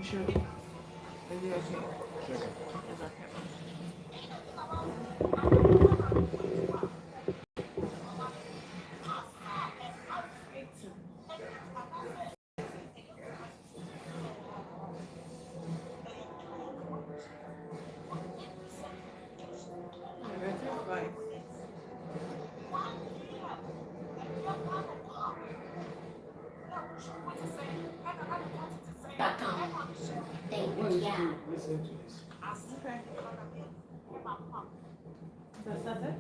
sure. Is it okay? Check it. It's okay. Yeah, better fine. Listen to this. Okay. That's it?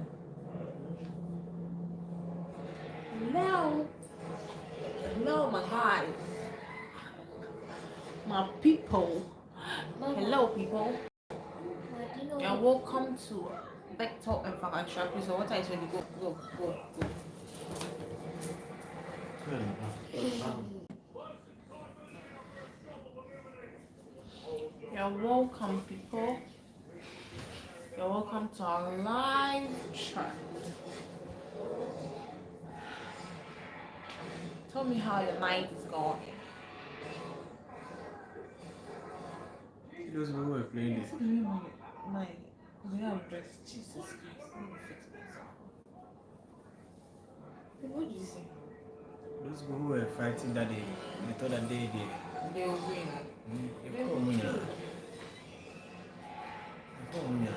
Hello. Hello, my guys. My people. Hello, people. And welcome to Vector and Financial. Please, what I said, go. You're welcome, people. You're welcome to our live chat. Tell me how your night is going. Those who were playing this. My way I'm dressed. Jesus Christ. Let me fix myself. What did you say? Those who were fighting that day, they thought that they did. They will win. They call me now. They call me now.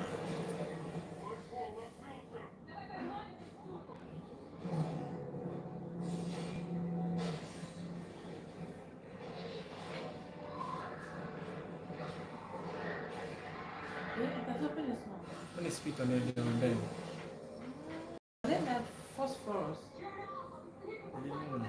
Yeah, that's happened this month. When they spit on it, they will bend. Then that phosphorus. I didn't know.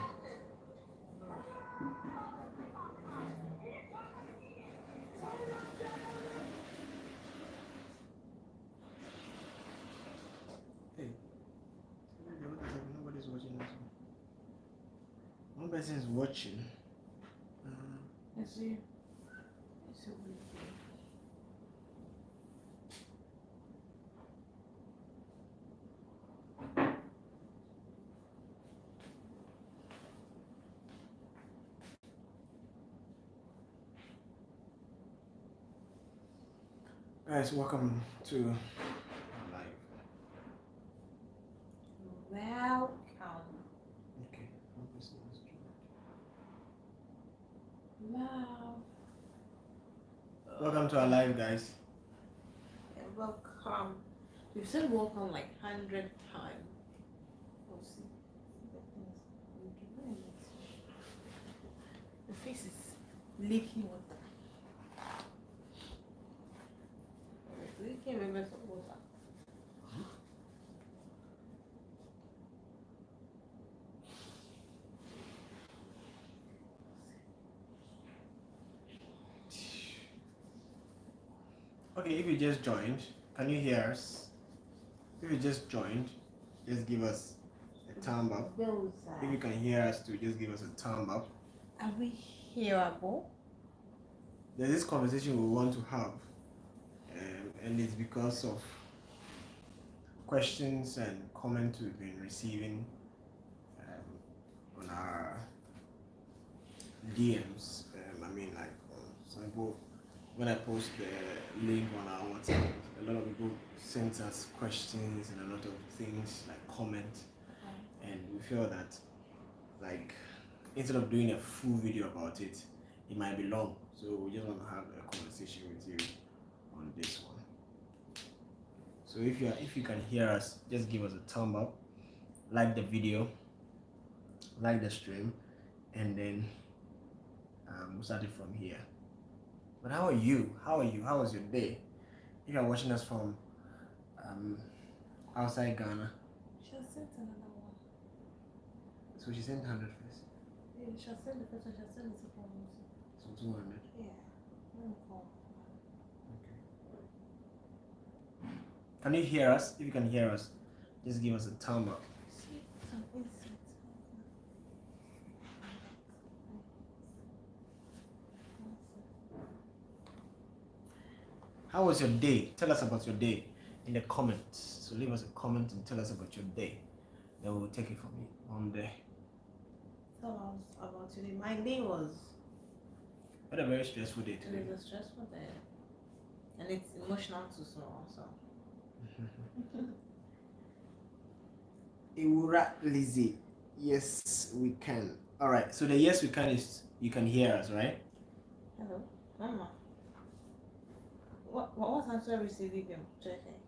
Hey, nobody's watching this one. One person is watching. I see. It's a weird. Guys, welcome to live. Welcome. Okay, one person is joined. Love. Welcome to our live, guys. Yeah, welcome. We've said welcome like 100 times. We'll see. The face is leaking water. Leaking rivers of water. Okay, if you just joined, can you hear us? If you just joined, just give us a thumb up. If you can hear us too, just give us a thumb up. Are we hearable? There's this conversation we want to have, and it's because of questions and comments we've been receiving on our DMs. Some people, when I post the link on our WhatsApp, a lot of people send us questions and a lot of things like comments, and we feel that like instead of doing a full video about it, it might be long. So we just want to have a conversation with you on this one. So if you can hear us, just give us a thumb up, like the video, like the stream, and then we'll start it from here. But how are you? How was your day? If you're watching us from outside Ghana. She has sent another one. So she sent 100 first. Yeah, she has sent the first one, she has sent the second one also. So 200. Yeah. Let me call. Okay. Can you hear us? If you can hear us, just give us a thumb up. See some insights. How was your day? Tell us about your day in the comments. So leave us a comment and tell us about your day. Then we'll take it from you on there. So about today. My day was What a very stressful day It today. is a stressful day. And it's emotional too, so. Iwura Lizzie. Yes, we can. All right. So the yes we can is you can hear us, right? Hello, Mama. What answer receiving them? Checking.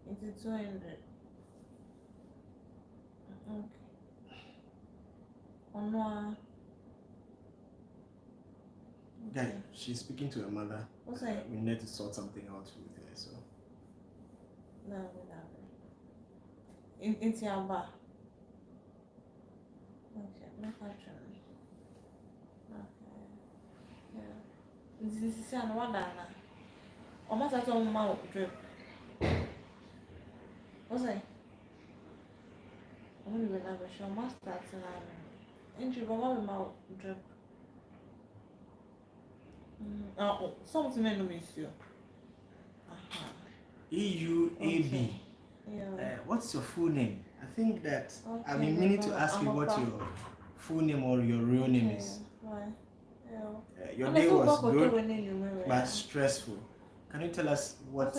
It's 200. Okay. Oh no. Guy, she's speaking to her mother. What's that? We need to sort something out with her. So. No. Into your bar. Okay, no question. Okay. Yeah. This is an one dana. Almost at all mouth drip. What's that? I'm going to be nervous. She must start to and she will mouth drip. Oh, something may miss you. EUAB. Yeah. What's your full name? I think that Okay, I've been meaning to ask you what your full name or your real name is. Why? Yeah. Your day was good but stressful. Can you tell us what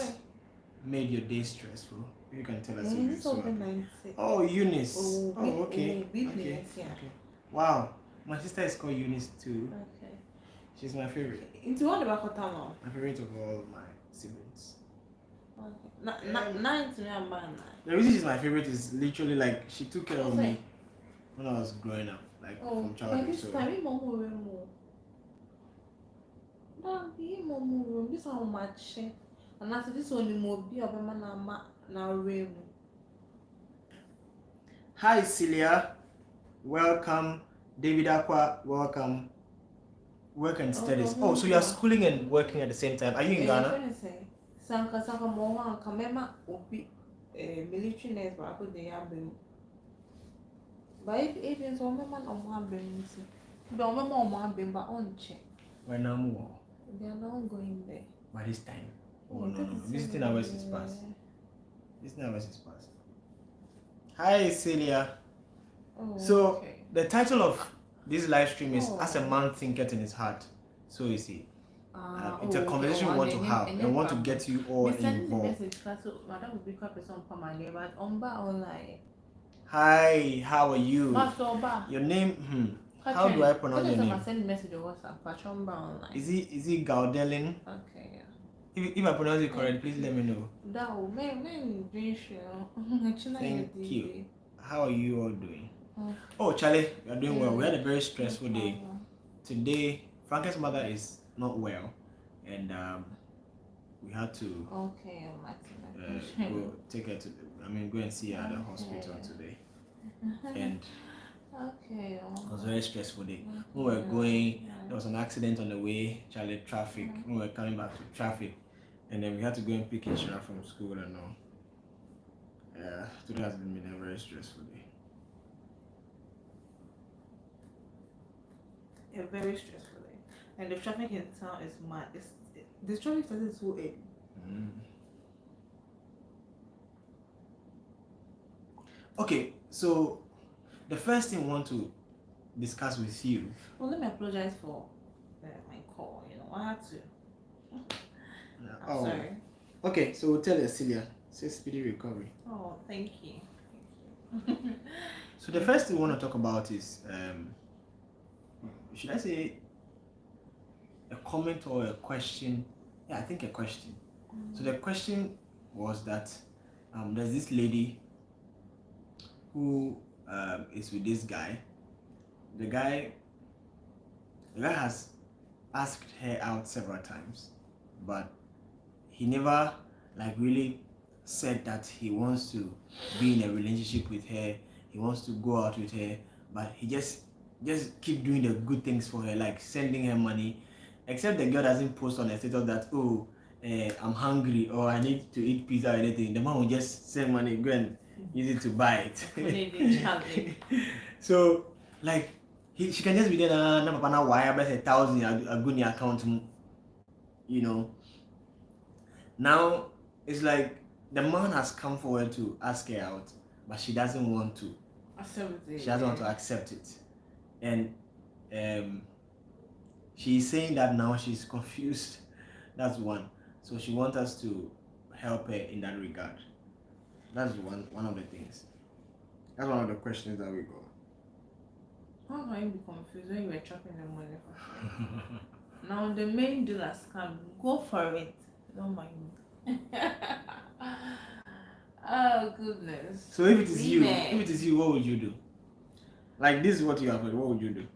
made your day stressful? You can tell us. Oh, Eunice. Okay. Wow, my sister is called Eunice too. Okay. She's my favorite. Into what about Kotama? My favorite of all my siblings. Okay. Nine to me, I'm bad. The reason she's my favorite is literally like she took care of me when I was growing up, like from childhood. This time, Mom will remove. This is how much. And after this only more be of a man now room. Hi Celia, welcome. David Aqua, welcome. Work and studies. Oh, so you are schooling and working at the same time. Are you in Ghana? Sanka more Kamema Obi military nurse, but I put the yam. But if it's one man on one beam, but one more man beam, but on check. When I'm more. They are not going there. By this time. Oh no. Visiting hours is past. Visiting hours is past. Hi Celia. So the title of this live stream is As a Man Thinketh in His Heart. So you see. It's a conversation we want to have and want to get you all involved. Hi, how are you? Your name? How do I pronounce your name? Send message on WhatsApp. Is it Gaudelin? Okay, yeah. If I pronounce it correct, please let me know. Thank you. How are you all doing? Oh, Charlie, you are doing well. We had a very stressful day. Today, Franken's mother is not well, and we had to go take her to. Go and see her at the hospital today. And it was a very stressful day. When we were going, there was an accident on the way. Charlie, traffic. When we were coming back to traffic, and then we had to go and pick Ishra from school and all. Today has been a very stressful day. A very stressful day, and the traffic in town is mad. The traffic started so early. Okay, so the first thing I want to discuss with you. Well, let me apologize for my call. I had to. I'm sorry. Okay, so we'll tell Celia. Say speedy recovery. Oh, thank you. So the first thing we want to talk about is, should I say, a comment or a question? Yeah, I think a question. So the question was that there's this lady who is with this guy. The guy has asked her out several times, but he never really said that he wants to be in a relationship with her. He wants to go out with her, but he just keep doing the good things for her, like sending her money. Except the girl doesn't post on her status that I'm hungry or I need to eat pizza or anything. The man will just send money, go and use it to buy it. So she can just be there na papa na wire by 1,000 a good account, Now it's like the man has come forward to ask her out, but she doesn't want to. She doesn't want to accept it. And she's saying that now she's confused. That's one. So she wants us to help her in that regard. That's one of the things. That's one of the questions that we got. How can you be confused when you were chopping the money for free? Now the main deal has come. Go for it. Don't mind me. Oh goodness. So if it is you, what would you do? Like this is what you have. What would you do?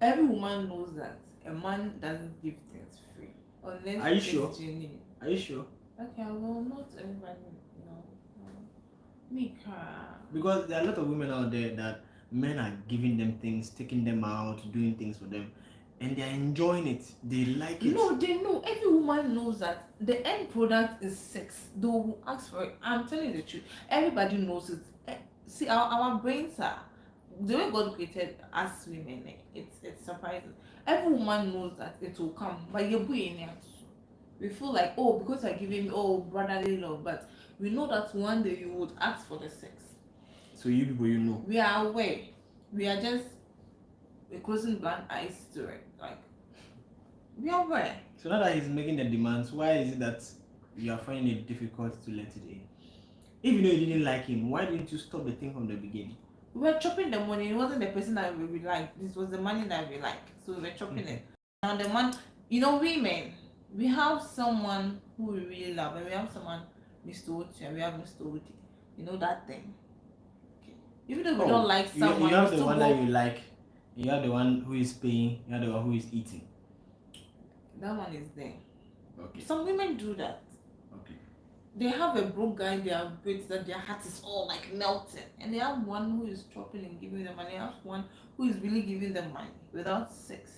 Every woman knows that a man doesn't give things free unless Are you it's sure? genuine. Are you sure? Okay, well, not everybody. No. Me cry. Because there are a lot of women out there that men are giving them things, taking them out, doing things for them, and they're enjoying it. They like it. No, they know. Every woman knows that the end product is sex. They will ask for it. I'm telling you the truth. Everybody knows it. See, our brains are the way God created us women. It's surprising. Every woman knows that it will come, but you're doing it. We feel like, oh, because you're giving me brotherly love, but we know that one day you would ask for the sex. So you people, you know. We are aware. We are just closing blind eyes to it. Like, we are aware. So now that he's making the demands, why is it that you are finding it difficult to let it in? If you know you didn't like him, why didn't you stop the thing from the beginning? We were chopping the money. It wasn't the person that we liked. This was the money that we liked. So we were chopping it. Now the man, women, we have someone who we really love, and we have someone, Mr. Oti, and we have Mr. Oti. You know that thing. Okay. Even though we don't like someone, you have the one that you like. You have the one who is paying. You have the one who is eating. That one is there. Okay. Some women do that. Okay. They have a broke guy, they are great, that their heart is all like melting, and they have one who is chopping and giving them money. They have one who is really giving them money without sex.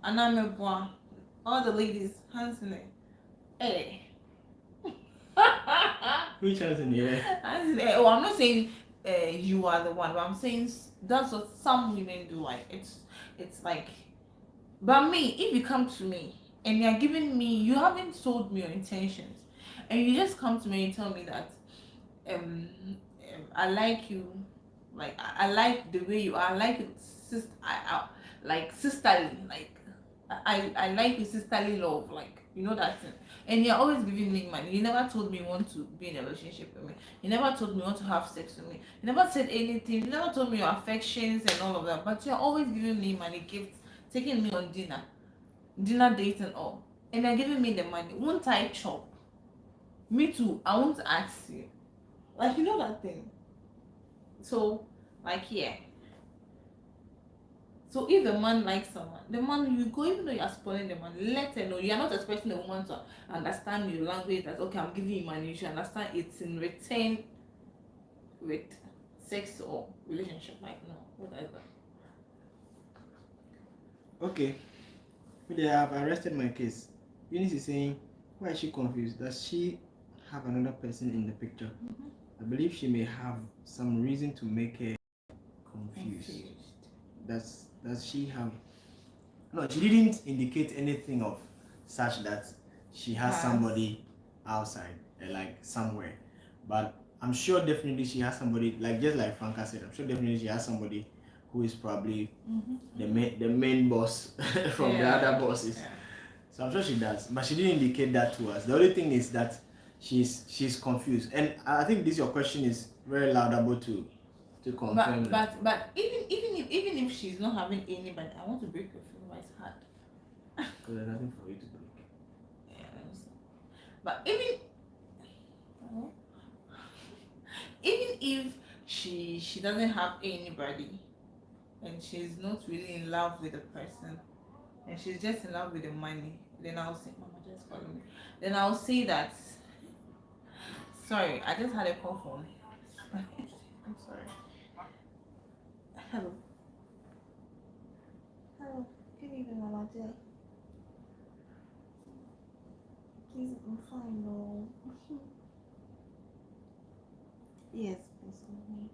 And I'm a boy. All the ladies, hands in the air. Which hands in the air? Hands in the air. Oh, I'm not saying you are the one, but I'm saying that's what some women do. Like it's like, but me, if you come to me and you're giving me, you haven't told me your intentions, and you just come to me and tell me that I like you, like I like the way you are, I like it, like sisterly, like I like you sisterly love, like you know that thing. And you're always giving me money. You never told me you want to be in a relationship with me. You never told me you want to have sex with me. You never said anything. You never told me your affections and all of that. But you're always giving me money, gifts, taking me on dinner dates and all. And you're giving me the money. Won't I chop? Me too. I want to ask you. Like, you know that thing. So, like, yeah. So if the man likes someone, the man, you go, even though you're spoiling the man, let her know. You're not expecting the woman to understand your language that, okay, I'm giving you money. You should understand it's in return with sex or relationship. Like, no, whatever. Okay. They have arrested my case. Eunice is saying, why is she confused? Does she have another person in the picture? Mm-hmm. I believe she may have some reason to make her confused. Does she have? No, she didn't indicate anything of such that she has somebody outside, like somewhere. But I'm sure definitely she has somebody, like just like Franca said, I'm sure definitely she has somebody who is probably the main boss from the other bosses. Yeah. So I'm sure she does, but she didn't indicate that to us. The only thing is that she's confused, and I think this your question is very laudable to confirm. But even if she's not having anybody, I want to break your finger. It's hard. Because there's nothing for you to break. Yeah, I understand. But even if she doesn't have anybody, and she's not really in love with the person, and she's just in love with the money, then I'll say, Mama, just follow me. Then I'll say that. Sorry, I just had a call phone. I'm sorry. Hello. Hello. Good evening, Mama dear. Please, I'm fine, no. Yes, please, me.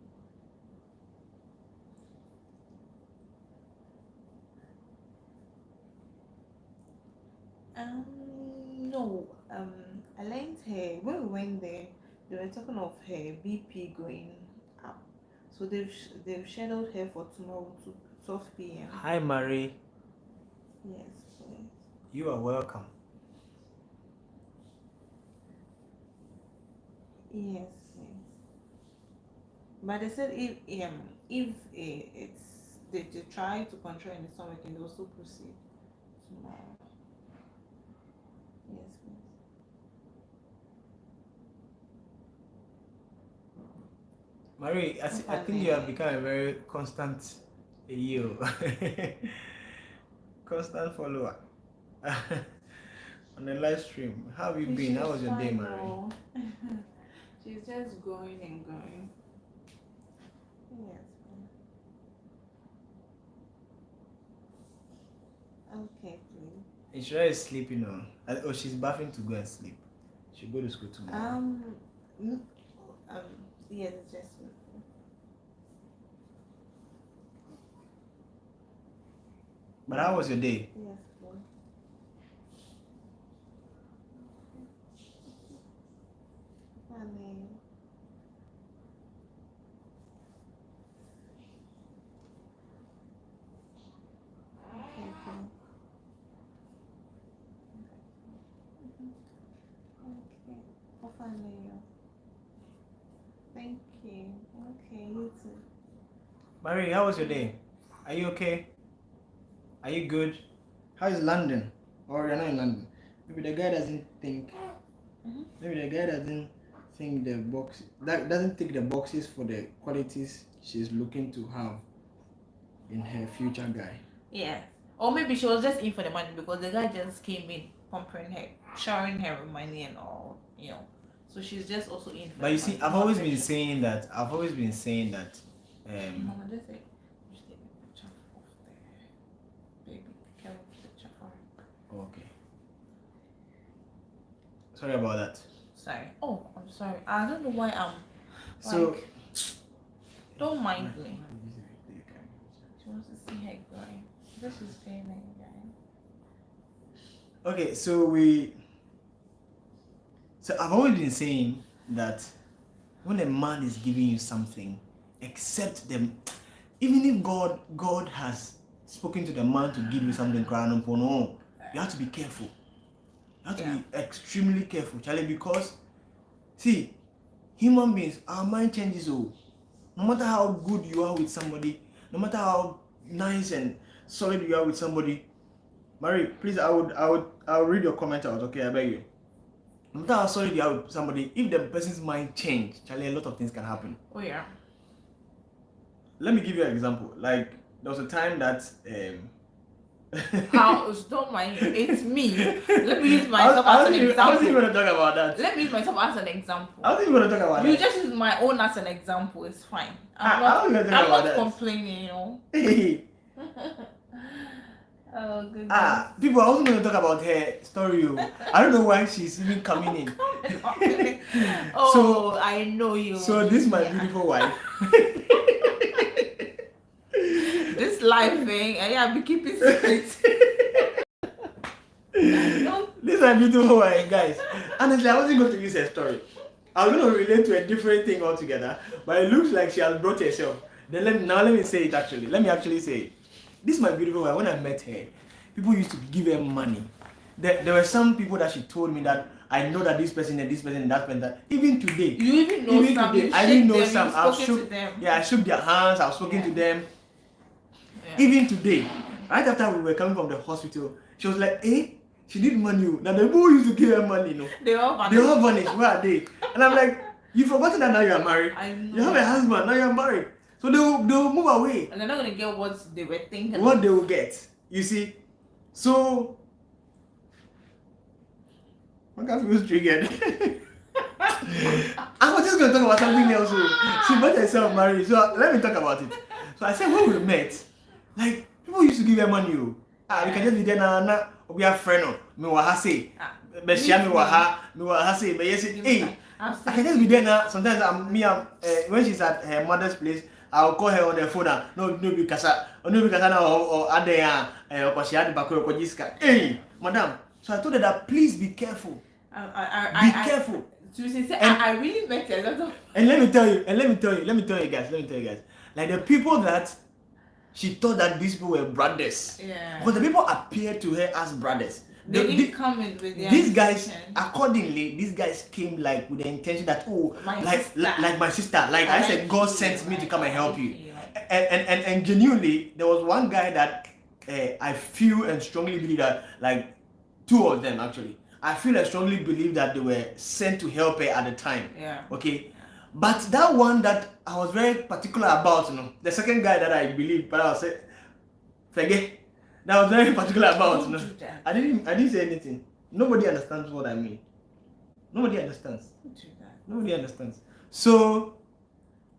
No. I learned her when we went there. They were talking of her BP going up. So they've scheduled her for tomorrow to 12 p.m. Hi, Marie. Yes, please. You are welcome. Yes, yes. But they said if it's they try to control in the summer, can they also proceed tomorrow? Yes, please. Marie, I think you have become a very constant constant follower on the live stream. How have you been? How was your day, Marie? She's just going and going. Yes. Okay, please. Ishra is sleeping now. Oh, she's bathing to go and sleep. She'll go to school tomorrow. Yes, just. But how was your day? Yes, please. Honey. Okay, please. Okay. Oh, funny. Thank you. Okay, you too. Marie, how was your day? Are you okay? Are you good? How is London? Or you're not in London? Maybe the guy doesn't think. Maybe the guy doesn't think the box that doesn't tick the boxes for the qualities she's looking to have in her future guy. Yeah. Or maybe she was just in for the money because the guy just came in, pumping her, showering her with money and all, So she's just also in for But you see, I've always been saying that. Mama, just say, just take the picture of the baby. Can we picture for her? Okay. Sorry about that. Sorry. Oh, I'm sorry. I don't know why I'm. So. Like, don't mind me. She wants to see her going. This is failing, guys. Okay, so I've always been saying that when a man is giving you something, accept them. Even if God has spoken to the man to give you something, you have to be careful. You have to be extremely careful, Charlie, because see, human beings, our mind changes. No matter how good you are with somebody, no matter how nice and solid you are with somebody, Marie, please, I'll read your comment out, okay? I beg you. No matter how solid you are with somebody, if the person's mind change, Charlie, a lot of things can happen. Oh yeah. Let me give you an example. Like there was a time that Don't mind you. It's me. Let me use myself as an example. I wasn't going to talk about that. Let me use myself as an example. I wasn't going to talk about that. You just use my own as an example. It's fine. I'm not complaining, Hey. Oh goodness. People, I wasn't going to talk about her story. I don't know why she's even coming in. So I know you. So this is my beautiful wife. This life thing, I be keeping secrets. This is my beautiful wife, guys. Honestly, I wasn't going to use her story. I was going to relate to a different thing altogether, but it looks like she has brought herself. Then let me say it actually. Let me actually say it. This is my beautiful wife. When I met her, people used to give her money. There were some people that she told me that I know that this person and this person and that person. That even today, you even know some. Today, I didn't know some. I shook their hands. I've spoken to them. Yeah. Even today, right after we were coming from the hospital, she was like, "Hey, she need money. Now the boy used to give her money, They all vanished. Where are they?" And I'm like, "You've forgotten that now you are married. I know. You have a husband. Now you are married. So they will move away. And they're not gonna get what they were thinking. What they will get, you see. So I got feel triggered. I was just gonna talk about something else. She met herself married. So let me talk about it. So I said when we met, like people used to give her money. We can just be there now. We are friend. Me wa say. Beshia me wa say. But yes, hey. I can just be there now. Sometimes when she's at her mother's place, I'll call her on the phone. No be kasa now or adaya or she had back or jiska. Hey, madam. So I told her that please be careful. Be careful. I really met a lot of. And let me tell you guys. Like the people that she thought that these people were brothers. Yeah. Because the people appeared to her as brothers. They didn't come in with their these guys, intention. accordingly, these guys came like with the intention that My sister, like I said, God sent me to come and help you. And genuinely, there was one guy that I feel and strongly believe that, like two of them actually, I feel and strongly believe that they were sent to help her at the time. Yeah. Okay. But that one that I was very particular about, the second guy that I believe, but I was say, forget. That I was very particular about. I didn't say anything. Nobody understands what I mean. Nobody understands. Nobody understands. So,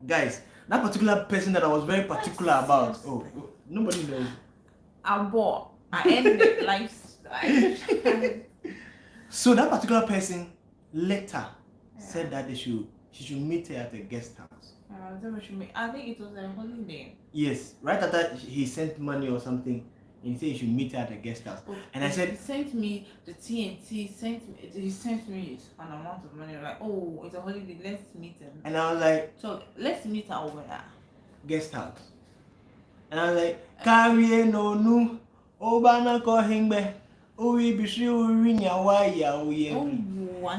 guys, that particular person that I was very particular about. Nobody knows. I ended lifestyle. So that particular person later said that she should meet her at a guest house. I think it was a holiday. Yes, right after he sent money or something, and he said he should meet her at a guest house. And I said, he sent me the TNT. He sent me an amount of money. Like, oh, it's a holiday. Let's meet him. And I was like, so let's meet her over there. Guest house. And I was like, Carrie no no, Obana ko hingbe. Owi bishi uri nyawa ya oye.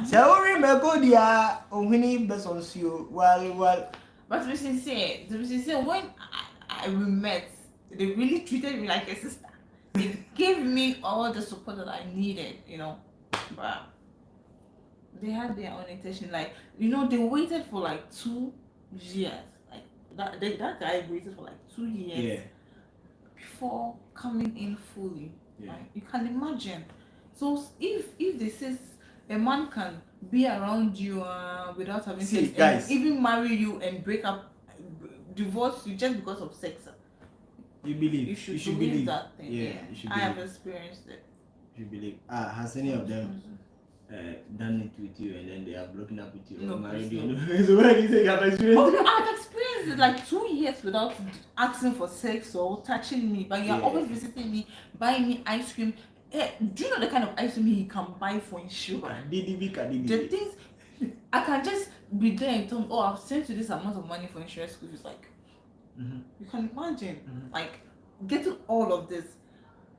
So uri meko dia ohini besonsio wal. But to be sincere, when we met, they really treated me like a sister. They gave me all the support that I needed, But they had their own intention. Like, they waited for like 2 years. Like that guy waited for like 2 years before coming in fully. Yeah. Right? You can imagine. So if they say a man can be around you without having sex, guys, and even marry you and break up, divorce you just because of sex, you believe? You should believe that thing. Yeah, you should. I have experienced it. You believe? Has any of them done it with you and then they are broken up with you? No, married you? So where do you think I've experienced it? I've experienced it like 2 years without asking for sex or touching me, but you're always visiting me, buying me ice cream. Do you know the kind of ice cream he can buy for insurance? The things I can just be there and tell him, I've sent you this amount of money for insurance because it's like you can imagine like getting all of this.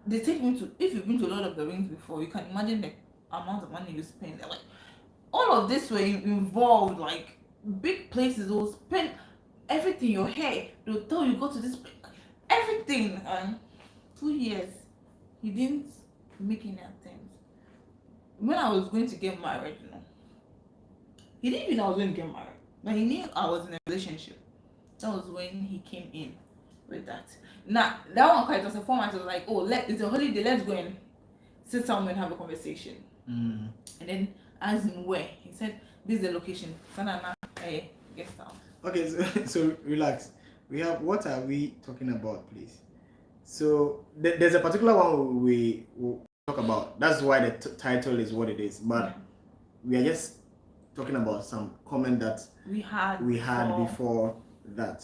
They take me to, if you've been to Lord of the Rings before, you can imagine the amount of money you spend. Like all of this were involved, like big places. They'll spend everything, your hair. They'll tell you go to this place, everything. 2 years, he didn't make any attempts. When I was going to get married, he didn't even know I was going to get married, but he knew I was in a relationship. That was when he came in with that. Now that one quite was a format. It was like, it's a holiday, let's go and sit down and have a conversation. And then asked him where. He said, this is the location. Sanana, guest house. Okay, so relax. What are we talking about, please? So there's a particular one we will talk about. That's why the title is what it is. But we are just talking about some comment that we had before that,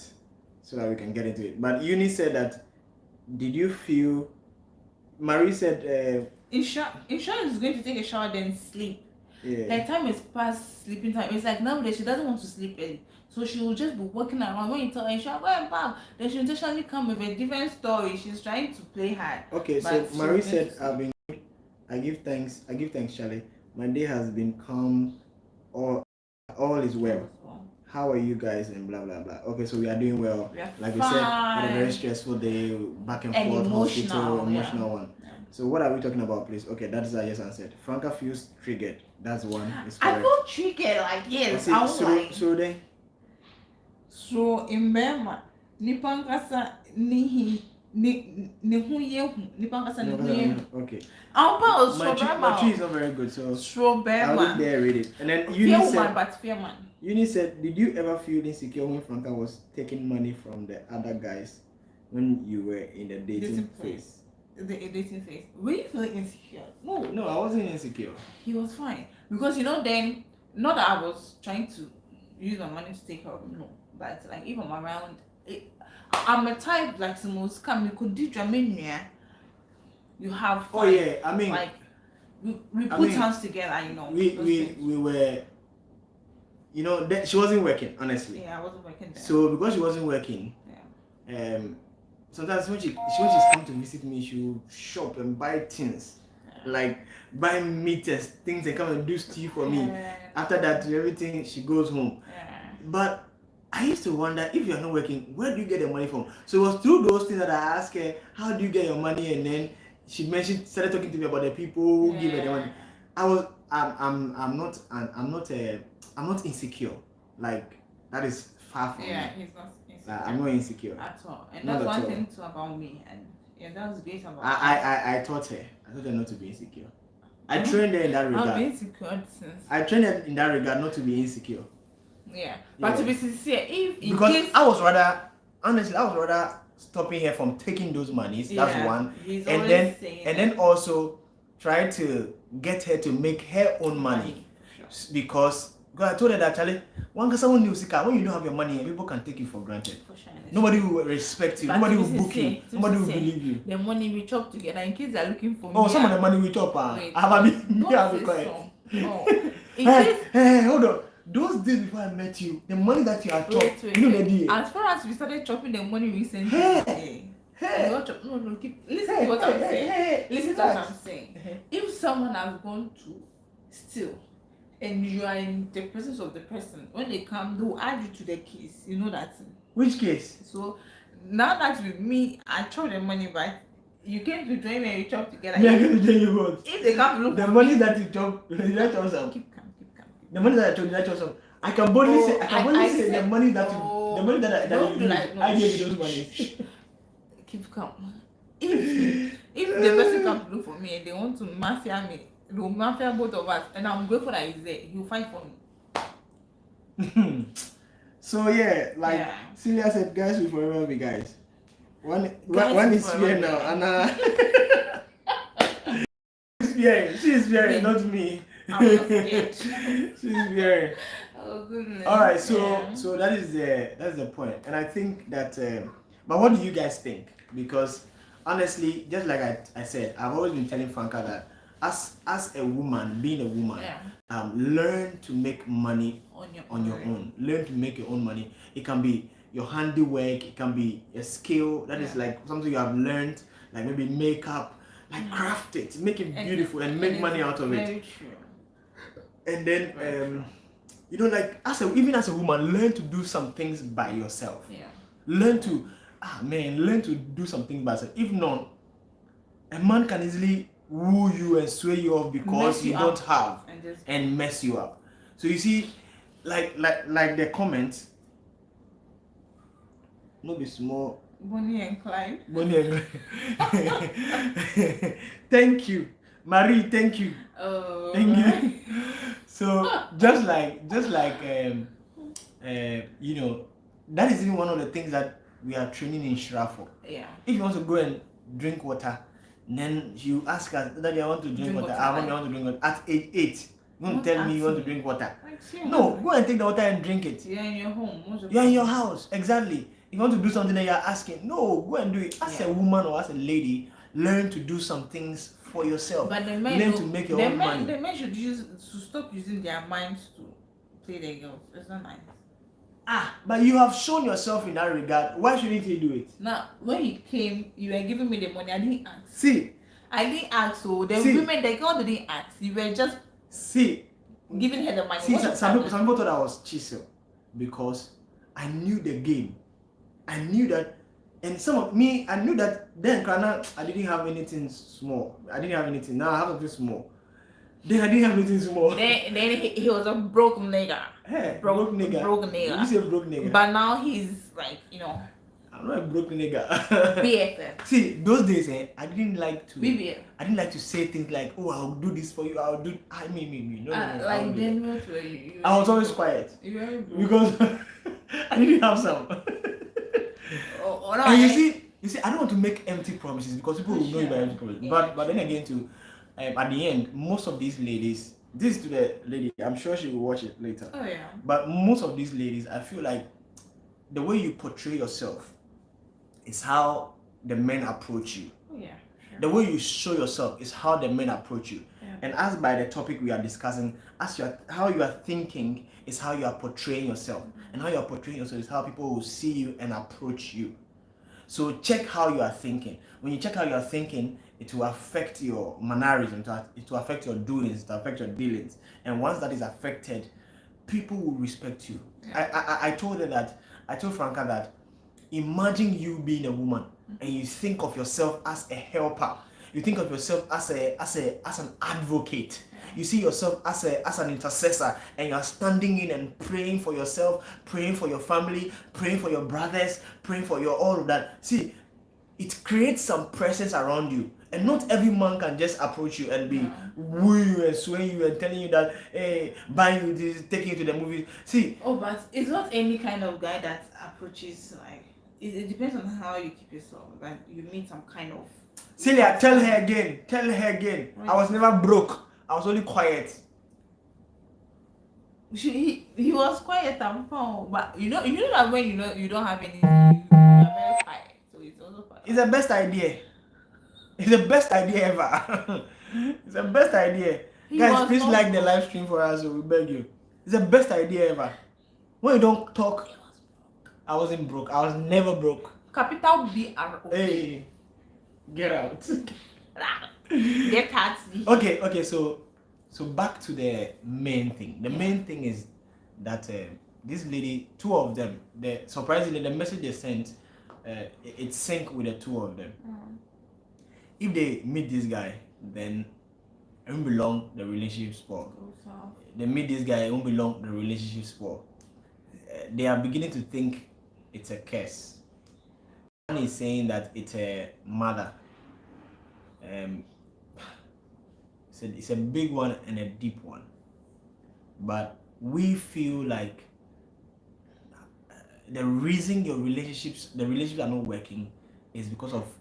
so that we can get into it. But Uni said that, did you feel? Marie said, Insurance is going to take a shower then sleep. Her time is past sleeping time. It's like nowadays she doesn't want to sleep early, so she will just be walking around. When you tell her, "Go and bath," then she will intentionally come with a different story. She's trying to play hard. Okay, so Marie said, I give thanks, Charlie. My day has been calm. All is well. How are you guys? And blah blah blah. Okay, so we are doing well. Like we said, had a very stressful day, back and forth, hospital, emotional one. So what are we talking about, please? Okay, that is I just answered. Franca feels triggered. That's one. I feel triggered, like yes. I was like. So in Burma, Nipankasa nihi nihuyehu Nipankasa nihuyehu. Okay. My tree is not very good, so I will there read it. And then Uni said, Fearman. Uni said, did you ever feel insecure when Franca was taking money from the other guys when you were in the dating phase? The dating phase. Were you feeling insecure? No, I wasn't insecure. He was fine because then not that I was trying to use my money to take care of him. No, but like if I'm around, I'm a type like the most come. You could do Jamaica. You have fun. Oh yeah, I mean, like we put hands together. We were you know, that she wasn't working, honestly. Yeah, I wasn't working there. So because she wasn't working, yeah. Sometimes when she's come to visit me, she'll shop and buy things, like buy meat and things and come and do stew for me. After that, everything, she goes home. But I used to wonder, if you're not working, where do you get the money from? So it was through those things that I asked her, how do you get your money? And then she started talking to me about the people who give her the money. I'm not insecure. Like, that is far from me. Yeah, he's not insecure. I'm not insecure at all. And that's one thing too about me. And yeah, that's great about I taught her not to be insecure. I trained her in that regard. I'm insecure since. I trained her in that regard not to be insecure. Yeah. But to be sincere, because I was rather stopping her from taking those monies. Yeah, that's one. And then also try to get her to make her own money. Sure. Because I told her that, Charlie, when you don't have your money, people can take you for granted. For sure. Nobody will respect you. Nobody will book you. Nobody will believe you. The money we chop together in case they're looking for me. Oh, some of the money we chop. Be quiet. Hey, hold on. Those days before I met you, the money that you had chopped, you know the deal. As far as we started chopping the money recently, listen to what I'm saying. Listen to what I'm saying. If someone has gone to steal, and you are in the presence of the person, when they come, they will add you to the case. You know that. Which case? So now that with me, I chop the money back. You came to join me and we chop together. Yeah, I came to join you both. If they come to look the for money me, that you chop, that also. Keep calm. The money that I told you, that also. I can boldly say, the money that I gave you those money. Keep calm. If the person comes to look for me and they want to mafia me, they will mafia both of us, and I'm grateful that he's there. He'll fight for me. So yeah, like Celia said, guys will forever be guys. One is here now, Anna. She's fearing, not me. I'm not scared. She's fearing. Oh goodness. All right, so that's the point, and I think that. But what do you guys think? Because honestly, just like I said, I've always been telling Franca that as a woman, being a woman, learn to make money on your own. Learn to make your own money. It can be your handiwork. It can be a skill that is like something you have learned, like maybe makeup, like craft it, make it beautiful, and make money out of it. Very true. And then, like even as a woman, learn to do some things by yourself. Yeah. Learn to do something by yourself. If not, a man can easily woo you and sway you off because you don't have and mess you up. So you see, like the comments, no be small. Bonnie and Clyde. Thank you, Marie. Thank you. Oh. Thank you. So just like that is even one of the things that we are training in Shira for. Yeah. If you want to go and drink water, then you ask us, Daddy, I want to drink water. I want to drink water. At age 8, you won't tell me you want to drink water. No, go and take the water and drink it. You're in your home. You're in your house. Exactly. You want to do something that you're asking. No, go and do it. As a woman or as a lady, learn to do some things for yourself. But the men learn to make your own money. The men should stop using their minds to play their girls. It's not nice. But you have shown yourself in that regard. Why shouldn't he do it? Now, when he came, you were giving me the money. I didn't ask. See. I didn't ask. So the women, the girl didn't ask. You were just giving her the money. See, some people thought I was chisel because I knew the game. I knew that, and I knew that then I didn't have anything small. I didn't have anything. Now I have something small. Then I didn't have anything small. Then he was a broke nigga. Hey, broke nigga. Broke nigga. You say broke nigga. But now he's like, I'm not a broke nigga. BFF. See, those days, I didn't like to. BBF. I didn't like to say things like, "Oh, I'll do this for you. I'll do." Me. No. Like then what were you? I was always quiet. Because I didn't have some. And you see, I don't want to make empty promises because people will know you by empty promises. Yeah. But then again, at the end, most of these ladies, this is to the lady, I'm sure she will watch it later. Oh yeah. But most of these ladies, I feel like the way you portray yourself is how the men approach you. Oh yeah. Sure. The way you show yourself is how the men approach you. Yeah. And as by the topic we are discussing, how you are thinking is how you are portraying yourself. And how you are portraying yourself is how people will see you and approach you. So check how you are thinking. When you check how you are thinking, it will affect your mannerisms, it will affect your doings, it will affect your dealings. And once that is affected, people will respect you. I told Franca that imagine you being a woman and you think of yourself as a helper. You think of yourself as an advocate. You see yourself as an intercessor, and you are standing in and praying for yourself, praying for your family, praying for your brothers, praying for your all of that. See, it creates some presence around you. And not every man can just approach you and be wooing you and swaying you and telling you that, hey, buying you this, taking you to the movies. See. Oh, but it's not any kind of guy that approaches, like, it depends on how you keep yourself. Like, you meet some kind of. Celia, tell her again. Right. I was never broke. I was only quiet. He was quiet and fun, but you know that when you don't have anything, you are very quiet. So it's also quiet. It's the best idea. It's the best idea ever. It's the best idea. Guys, please like the live stream for us, so we beg you. It's the best idea ever. When you don't talk, I wasn't broke. I was never broke. Capital B-R-O. Hey, get out. Get out. Okay. So back to the main thing. The main thing is that this lady, two of them, surprisingly, the message they sent, it sync with the two of them. If they meet this guy, then it won't be long, the relationship spoil. They meet this guy, it won't be long, the relationship spoil. They are beginning to think it's a curse. One is saying that it's a mother. It's a big one and a deep one. But we feel like the reason the relationships are not working is because of,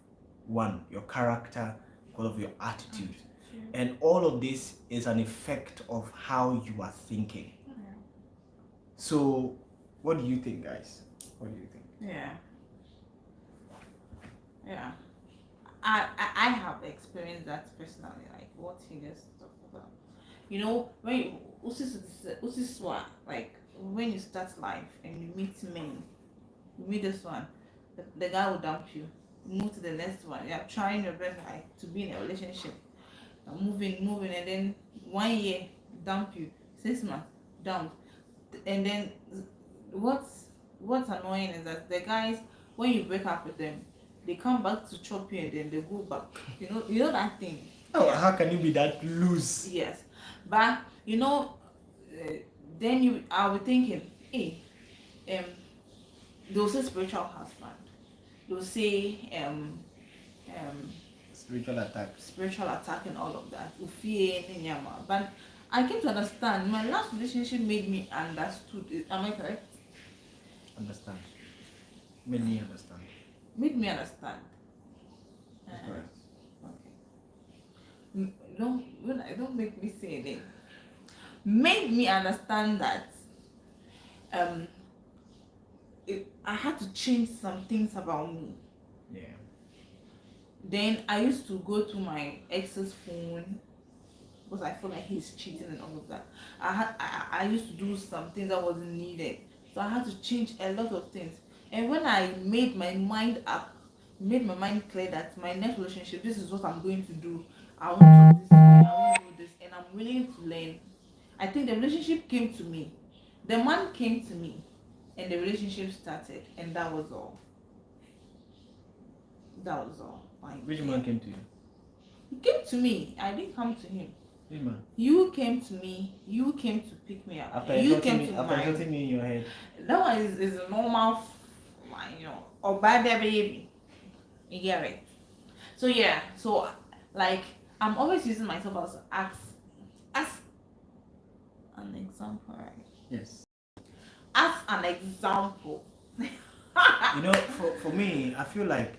one, your character, because of your attitude. And all of this is an effect of how you are thinking. So what do you think, guys? What do you think? Yeah. I have experienced that personally, like what he just talked about. You know, when when you start life and you meet men, you meet this one, the guy will dump you. Move to the next one. You're trying your best, like, to be in a relationship. Moving, and then 1 year dump you, 6 months dump, and then what's annoying is that the guys, when you break up with them, they come back to chop you and then they go back. You know that thing. Oh, how can you be that loose? Yes, but then I was thinking, hey, they'll say spiritual husband. They'll say spiritual attack and all of that. But I came to understand. My last relationship made me understood it. Am I correct? Understand. Made me understand. Okay. Don't make me say it. Made me understand that I had to change some things about me. Yeah. Then I used to go to my ex's phone because I feel like he's cheating and all of that. I used to do some things that wasn't needed. So I had to change a lot of things. And when I made my mind clear that my next relationship, this is what I'm going to do. I want to do this, I want to do this, and I'm willing to learn. I think the relationship came to me. The man came to me, and the relationship started, and that was all. Which man came to you? He came to me. I didn't come to him. Which man? You came to me. You came to pick me up. After you came me in your head. That one is a normal, or by the baby. You get it. So yeah. So like I'm always using myself as an example, right? Yes. As an example. For me, I feel like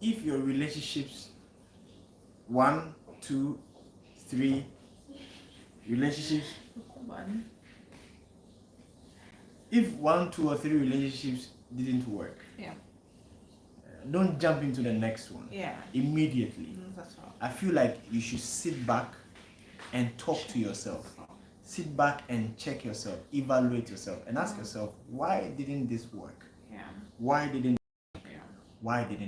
if your relationships 1, 2, 3 relationships, if 1, 2 or 3 relationships didn't work, yeah, don't jump into the next one. Yeah, immediately. That's all. I feel like you should sit back and talk to yourself. Sit back and check yourself, evaluate yourself, and ask yourself, why didn't this work? Yeah. Why didn't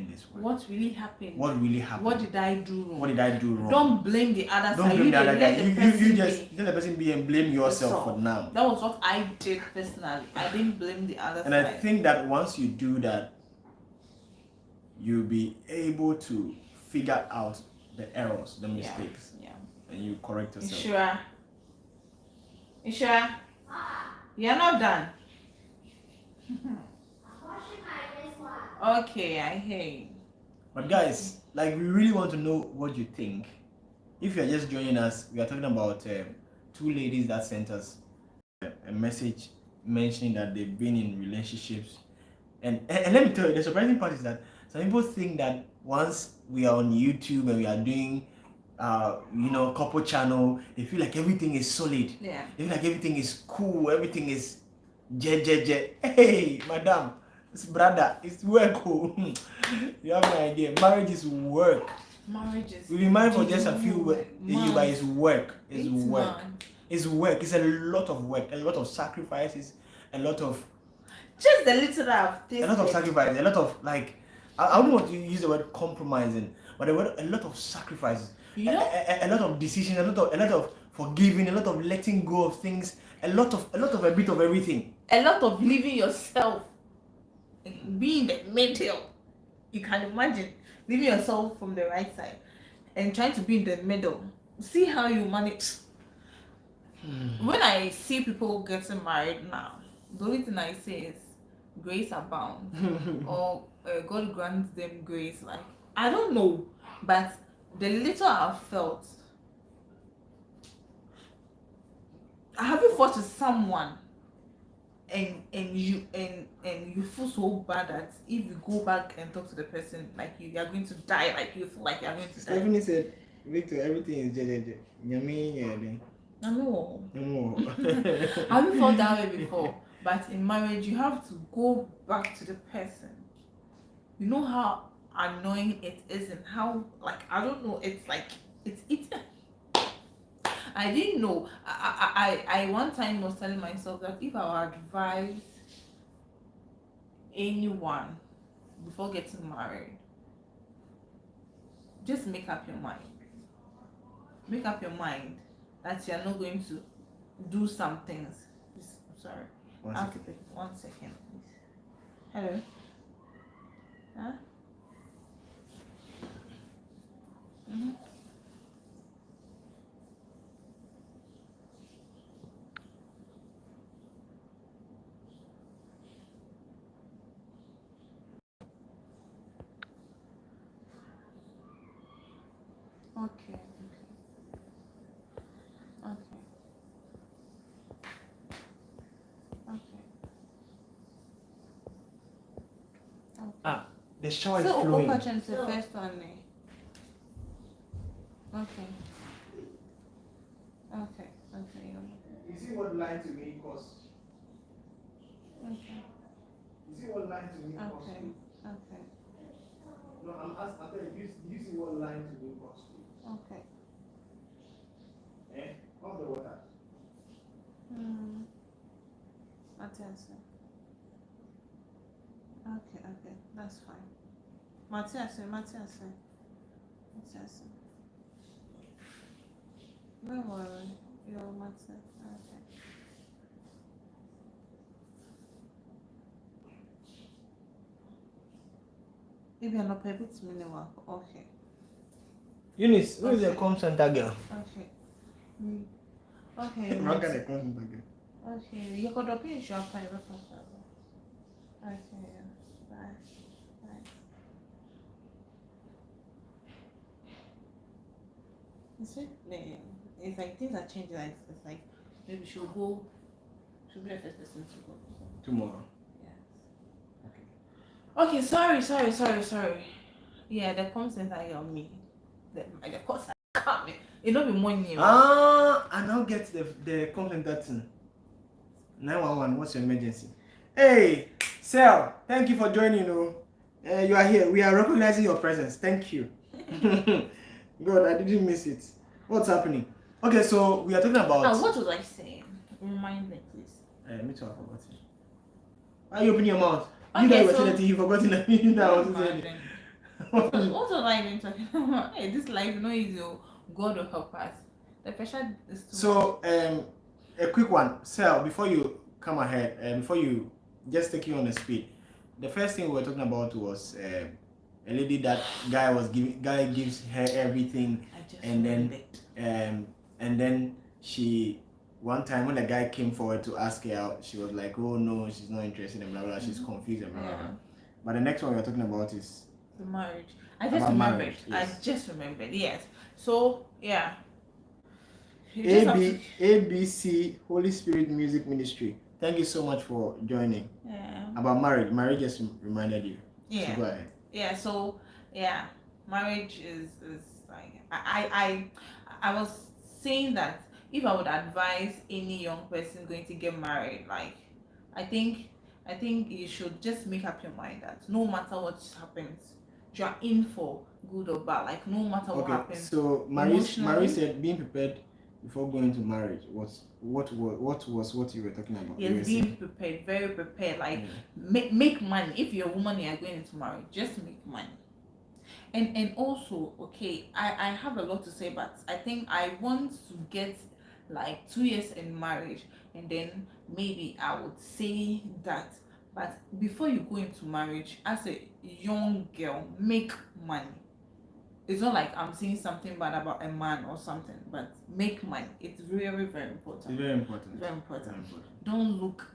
this work? What really happened? What really happened? What did I do wrong? What did I do wrong? Don't blame the other Don't side. blame the other guy. You just be. let the person be and blame yourself for now. That was what I did personally. I didn't blame the other and side. I think that once you do that, you'll be able to figure out the errors, the mistakes, and you correct yourself. Ishra, you're not done. Okay, I hear you. But guys, like, we really want to know what you think. If you're just joining us, we are talking about 2 ladies that sent us a message mentioning that they've been in relationships. And let me tell you, the surprising part is that some people think that once we are on YouTube and we are doing couple channel, they feel like everything is solid. Yeah. They feel like everything is cool, everything is je. Hey, madam, it's brother, it's work. You have no idea. Marriage is work. We've been married for just a few years, but it's work. It's work. It's work. It's a lot of work, a lot of sacrifices, a lot of just a little of this. A lot of sacrifices, a lot of, like, I don't want to use the word compromising, but a lot of sacrifices, a lot of decisions, a lot of forgiving, a lot of letting go of things, a bit of everything. A lot of leaving yourself, being the middle. You can imagine leaving yourself from the right side and trying to be in the middle. See how you manage. When I see people getting married now, the only thing I say is grace abound or God grants them grace. Like, I don't know, but the little I've felt, have you fought with someone and you feel so bad that if you go back and talk to the person, like, you are going to die, like you feel like you are going to die? Stephanie said, Victor, everything is dead. Yummy. No. Have you felt that way before? But in marriage, you have to go back to the person. You know how annoying it is, and how, like, I don't know, it's like it's I didn't know. I one time was telling myself that if I would advise anyone before getting married, just make up your mind. Make up your mind that you are not going to do some things. Sorry. One second, please. Hello. Huh? Mm-hmm. Okay. The shower is flowing. So, the first one. Okay. You see what lying to me costs? Okay. You see what lying to me costs? Okay. No, I'm asking. Do you see what lying to me costs? Okay. Off the water. Attention. Okay, that's fine. Matthias. Don't worry, you're Matthias. Okay. If you're not able to mean okay. Eunice, who is the com center girl? Okay. Okay. What kind of com center girl? Okay, you could drop in your file. Okay, yeah. Bye. It's like things are changing. Like, it's like maybe she'll be the first person to go tomorrow. Yes. Okay. Sorry. Yeah, the consent I got me. The course I coming. It don't be money. I now get the consent that 911. What's your emergency? Hey, Sal. Thank you for joining. You are here. We are recognizing your presence. Thank you. God, I didn't miss it. What's happening? Okay, so we are talking about. What was I saying? Remind me, please. Me too, I forgot it. Why are you opening your mouth? Okay, you guys were saying that you forgotten that I was saying. What was I even talking about? Hey, this life no easy. God will help us. The pressure is too So, a quick one, Sal, before you come ahead, before you just take you on the speed, the first thing we were talking about was a lady that guy gives her everything, and then she, one time when the guy came forward to ask her out, she was like, oh no, she's not interested and blah blah, she's confused and blah blah. But the next one we are talking about is the marriage. I just remembered. Marriage, yes. I just remembered. Yes. So yeah. ABC Holy Spirit Music Ministry. Thank you so much for joining. Yeah. About marriage. Marriage just reminded you. Yeah. So go ahead. Yeah. So yeah, marriage is like I was saying that if I would advise any young person going to get married, like I think you should just make up your mind that no matter what happens, you are in for good or bad. Like no matter what happens. So Marie said being prepared before going to marriage was what you were talking about? Yes, being prepared, very prepared. Like make money. If you're a woman, you are going into marriage, just make money. And also, okay, I have a lot to say, but I think I want to get like 2 years in marriage, and then maybe I would say that. But before you go into marriage, as a young girl, make money. It's not like I'm saying something bad about a man or something, but make money. It's very, very important. It's very important. Very important.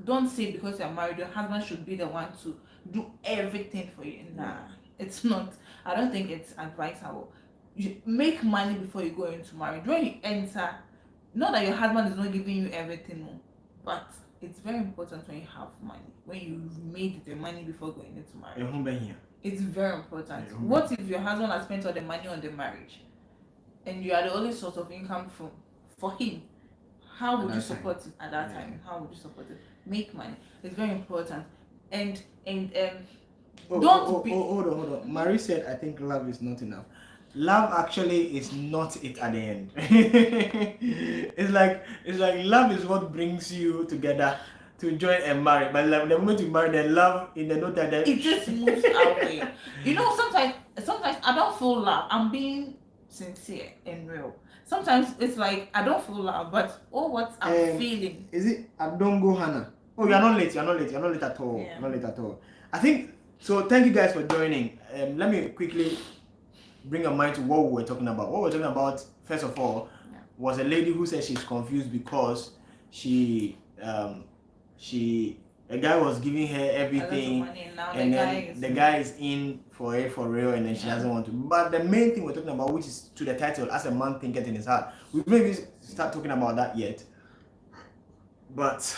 Don't say because you're married, your husband should be the one to do everything for you. Nah, it's not. I don't think it's advisable. You make money before you go into marriage. When you enter, not that your husband is not giving you everything, but it's very important when you have money. When you've made the money before going into marriage. It's very important. Yeah. What if your husband has spent all the money on the marriage and you are the only source of income for him? How would you support it at that time? How would you support it? Make money. It's very important. Hold on. Marie said, I think love is not enough. Love actually is not it at the end. It's like love is what brings you together to join and marry, but like the moment you marry, then love in the note that it just moves away. You know, sometimes I don't feel love. I'm being sincere and real. Sometimes it's like I don't feel love, but what I'm feeling. Is it Adongo Hannah? Oh, you're not late. You're not late at all. Yeah. Not late at all. I think so. Thank you guys for joining. Let me quickly bring a mind to what we were talking about. What we're talking about, first of all, was a lady who said she's confused because a guy was giving her everything, and then the guy is in for it for real, and then she doesn't want to. But the main thing we're talking about, which is to the title, as a man thinketh in his heart, we maybe start talking about that yet, but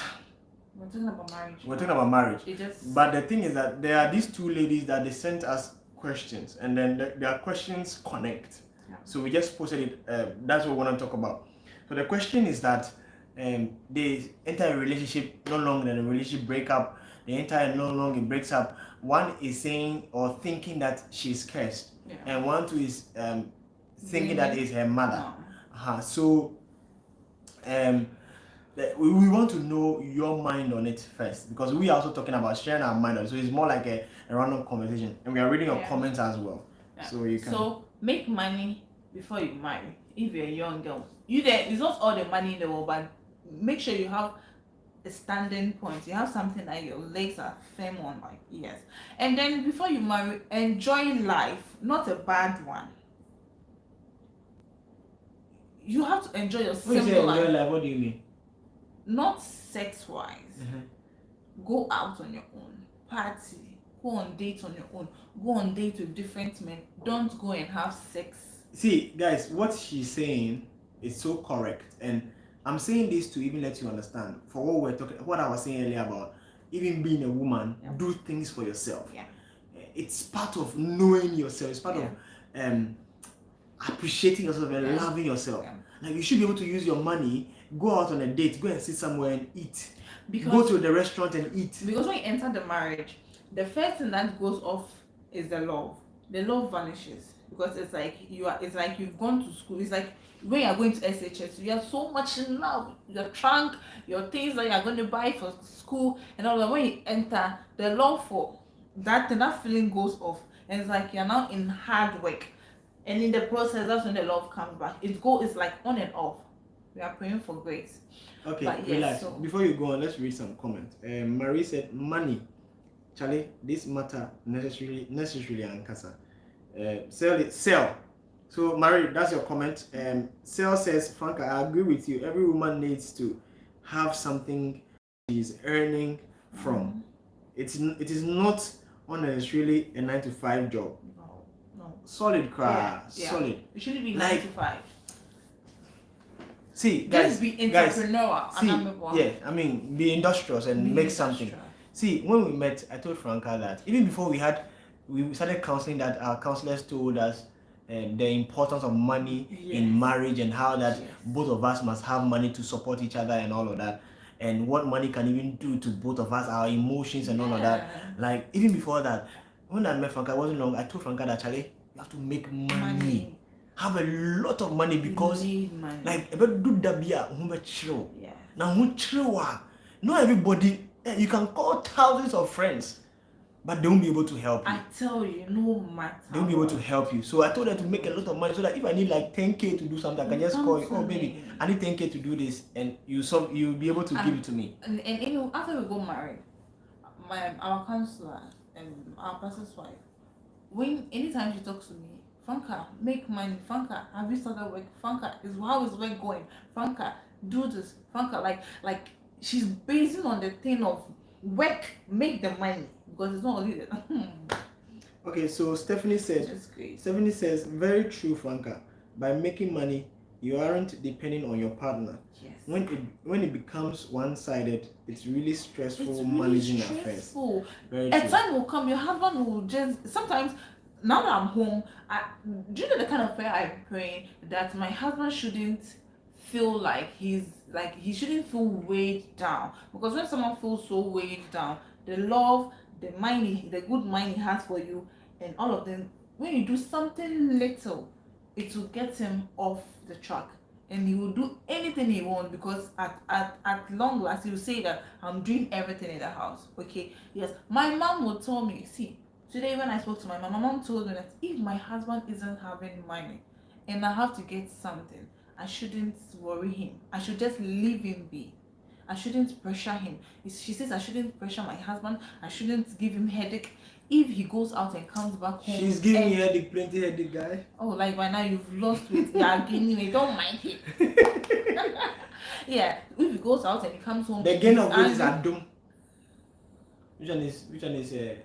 we're talking about marriage. We're talking about marriage. But the thing is that there are these two ladies that they sent us questions, and then their questions connect. Yeah. So we just posted it. That's what we want to talk about. So the question is that they enter a relationship, no longer than a relationship breakup. They enter no longer it breaks up. One is saying or thinking that she's cursed, and one two is thinking that is her mother. So we want to know your mind on it first, because we are also talking about sharing our mind on it. So it's more like a random conversation, and we are reading your comments as well. So you can. So make money before you marry. If you're a young girl, it's not all the money in the world, but make sure you have a standing point. You have something that your legs are firm on, like yes. And then before you marry, enjoy life, not a bad one. You have to enjoy your simple life. Life. What do you mean? Not sex-wise. Mm-hmm. Go out on your own, party, go on dates on your own, go on dates with different men. Don't go and have sex. See, guys, what she's saying is so correct, and I'm saying this to even let you understand. For what I was saying earlier about even being a woman, do things for yourself. Yeah, it's part of knowing yourself. It's part of appreciating yourself and loving yourself. Yeah. Like you should be able to use your money, go out on a date, go and sit somewhere and eat. Go to the restaurant and eat. Because when you enter the marriage, the first thing that goes off is the love. The love vanishes. because it's like it's like you've gone to school. It's like when you're going to SHS, you are so much in love. Your trunk, your things that you're going to buy for school, and all that. When you enter, the love for that thing, that feeling goes off, and it's like you're now in hard work, and in the process, that's when the love comes back. It's like on and off. We are praying for grace. Okay, But yes, relax. so- Before you go on, let's read some comments. Marie said, "Money, Charlie, this matter necessarily ankasa. Sell. So Marie, that's your comment. Sell says, Frank, I agree with you. Every woman needs to have something she's earning from. It is not unnecessarily a 9 to 5 job. No. Solid cry, Yeah. solid. It shouldn't be Like- 9 to 5. See, guys, Just be entrepreneurial. I mean, be industrious and make something. See, when we met, I told Franca that even before we started counseling, that our counselors told us the importance of money in marriage and how that both of us must have money to support each other and all of that, and what money can even do to both of us, our emotions and all of that. Like, even before that, when I met Franca, it wasn't long, I told Franca that, Charlie, you have to make money. Have a lot of money, because you need money. like about do dabia chill. Yeah. Now not everybody, you can call thousands of friends, but they won't be able to help you. I tell you, no matter. They won't be able to help you. So I told her to make a lot of money, so that if I need like 10K to do something, I can just call you, oh baby, I need 10K to do this, and you'll be able to give it to me. And you know, after we got married, our counselor and our pastor's wife, anytime she talks to me, Franca, make money. Franca, have you started work? Franca, how is work going? Franca, do this. Franca, like she's basing on the thing of work, make the money, because it's not only Okay, so Stephanie says, very true, Franca. By making money, you aren't depending on your partner. Yes. When it becomes one-sided, it's really stressful managing affairs. Very A true. time will come, your husband will just sometimes. Now that I'm home, do you know the kind of prayer I pray that my husband shouldn't feel like he shouldn't feel weighed down, because when someone feels so weighed down, the love, the good mind he has for you, and all of them, when you do something little, it will get him off the track, and he will do anything he wants, because at long last he will say that I'm doing everything in the house. Okay, yes, my mom will tell me, see, today when I spoke to my mom told me that if my husband isn't having money and I have to get something, I shouldn't worry him. I should just leave him be. I shouldn't pressure him. She says I shouldn't pressure my husband. I shouldn't give him headache. If he goes out and comes back home, she's giving me headache, plenty headache, guy. Oh, like by now you've lost weight. You are gaining weight. Don't mind him. Yeah, if he goes out and he comes home, the gain of weight is at dumb. Which one is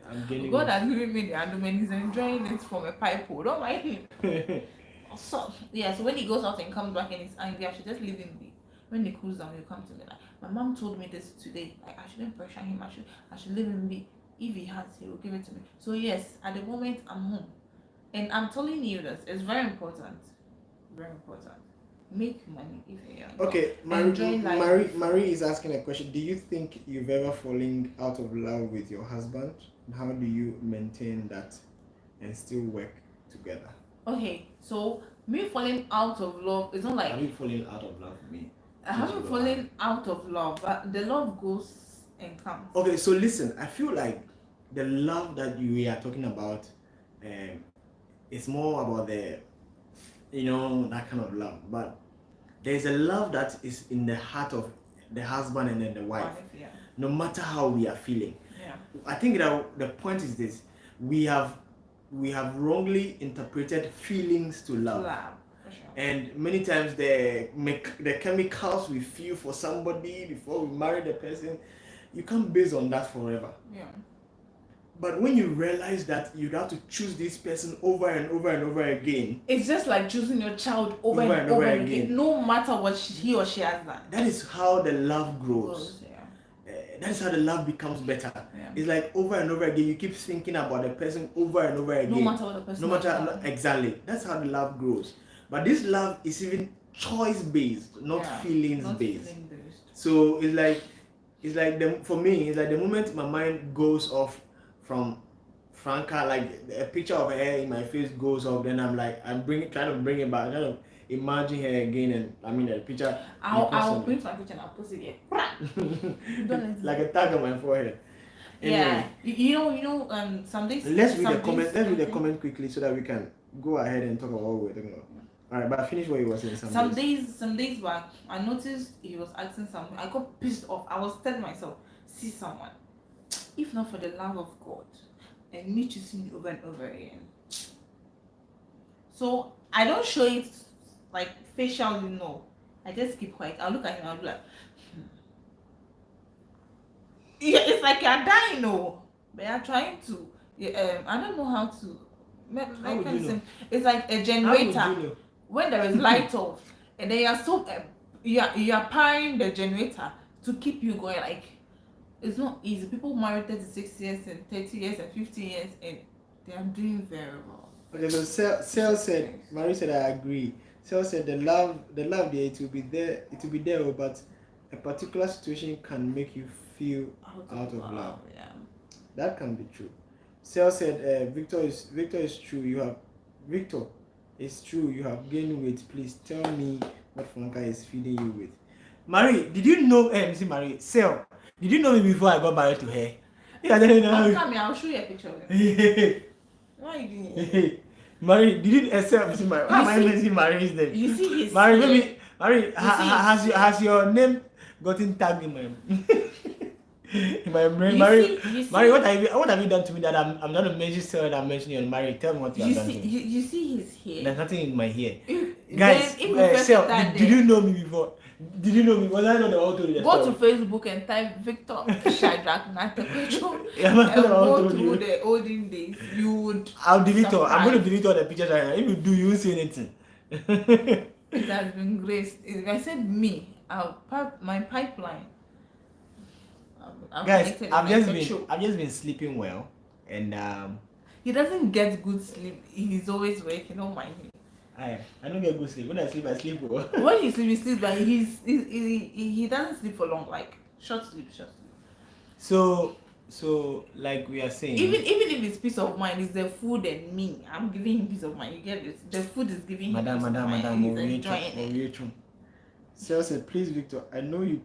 I'm gaining? God has given me the and when he's enjoying it from a pipe hole. Don't mind him. So when he goes out and comes back and he's angry, I should just leave him be. When he cools down, he'll come to me. Like, my mom told me this today. Like, I shouldn't pressure him. I should leave him be. If he has, he will give it to me. So yes, at the moment I'm home, and I'm telling you this. It's very important. Very important. Make money if you're young. Okay, Marie is asking a question. Do you think you've ever fallen out of love with your husband? How do you maintain that and still work together? Okay, so me falling out of love is not like. Have you fallen out of love with me? I haven't fallen out of love, but the love goes and comes. Okay, so listen, I feel like the love that we are talking about, it's more about that kind of love. But there's a love that is in the heart of the husband and then the wife. Yeah. No matter how we are feeling. Yeah. I think that the point is this: we have wrongly interpreted feelings to love. For sure. And many times the chemicals we feel for somebody before we marry the person, you can't base on that forever. Yeah. But when you realize that you have to choose this person over and over and over again, it's just like choosing your child over and over again, no matter what he or she has done. That is how the love grows. Yeah. That is how the love becomes better. Yeah. It's like over and over again, you keep thinking about the person over and over again. No matter what the person has done. Exactly. That's how the love grows. But this love is even choice based, not feelings based. So it's like for me, it's like the moment my mind goes off Franca, like a picture of her in my face goes up, then I'm like, trying to bring it back, trying to imagine her again, and I mean the picture. I'll print my picture and I'll post it here. Like a tag on my forehead. Anyway, yeah, some days. Let's read the comment. Let's read the comment quickly so that we can go ahead and talk about what we're talking about. All right, but finish what you were saying. Some days back, I noticed he was asking something. I got pissed off. I was telling myself, see someone, if not for the love of God, and me choosing you over and over again. So I don't show it like facially, no. I just keep quiet. I'll look at him. I'll be like, yeah, it's like you're dying, no. But you're trying to. I don't know how to. How would you know? It's like a generator. How would you know? When there is light off, and then you're powering the generator to keep you going. Like, it's not easy. People marry 36 years and 30 years and 50 years, and they are doing very well. Okay, so Sel said, Marie said, I agree. Sel said the love there, it will be there, but a particular situation can make you feel out of love. Yeah, that can be true. Sel said, Victor is true. Victor, it's true. You have gained weight. Please tell me what Franca is feeding you with. Marie, did you know? See, Marie, Sel, did you know me before I got married to her? I'll show you a picture of it. Why are you doing it? Marie, did you accept me? Why am I mentioning Marie's name? You see his Marie, maybe Marie, has your name gotten tagged in my brain? Marie, what have you done to me that I'm not a mention Sel and I'm mentioning you? Marie, tell me what you have done to me. You see his hair? There's nothing in my hair. Guys, Sel, did you know me before? Did you know me? Was I not the one who told you? Go to Facebook and type Victor Shadrach Natepecho and go through the olden days. You would. I'll delete all. I'm going to delete all the pictures right now. If you do, you won't see anything. It has been great. If I said me, my pipeline. Guys, I've just been sleeping well, and he doesn't get good sleep. He's always working. Don't mind him. I don't get good sleep. When I sleep well. When he sleeps, but he doesn't sleep for long, like short sleep. So like we are saying, even if it's peace of mind, it's the food and me. I'm giving him peace of mind. You get it? The food is giving him peace of mind. He's enjoying it. Sel said, please, Victor, I know you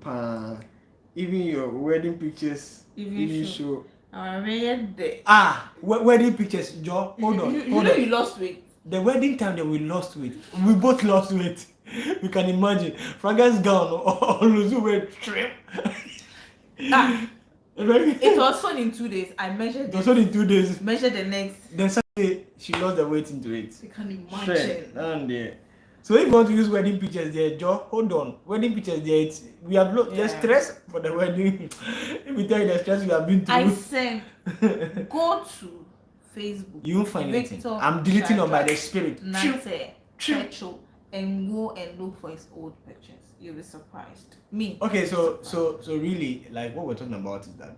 even your wedding pictures even show. Wedding pictures, Joe. Hold on. You lost weight. The wedding time that we lost weight, we both lost weight. You can imagine. Franca's gown or lose weight trim. It was fun in 2 days. I measured it. It was fun in 2 days. Measured the next. Then Saturday, she lost the weight into it. You can imagine. And so if you want to use wedding pictures there, Joe, hold on. Wedding pictures there, we have the stress for the wedding. Let me tell you the stress we have been through. I said, go to Facebook. You won't find anything. I'm deleting on by the spirit. Petrol, and go and look for his old pictures. You'll be surprised. Me. Okay, so really, like what we're talking about is that,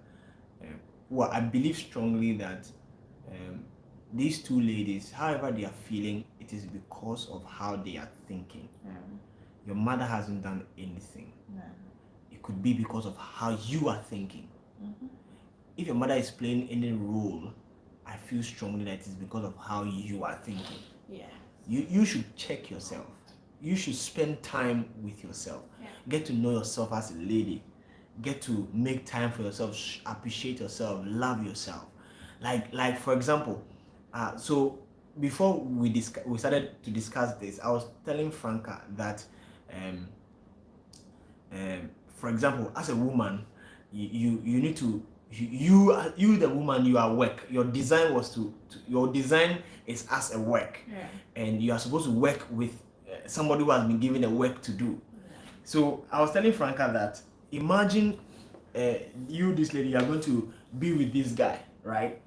I believe strongly that these two ladies, however they are feeling, it is because of how they are thinking. Your mother hasn't done anything. It could be because of how you are thinking. If your mother is playing any role, I feel strongly that it is because of how you are thinking. You should check yourself. You should spend time with yourself. Get to know yourself as a lady. Get to make time for yourself. Appreciate yourself. Love yourself. Like for example, so before we started to discuss this, I was telling Franca that, for example, as a woman, you need to. You the woman, you are work. Your design is as a work, and you are supposed to work with somebody who has been given a work to do. So I was telling Franca that imagine you, this lady, you are going to be with this guy, right?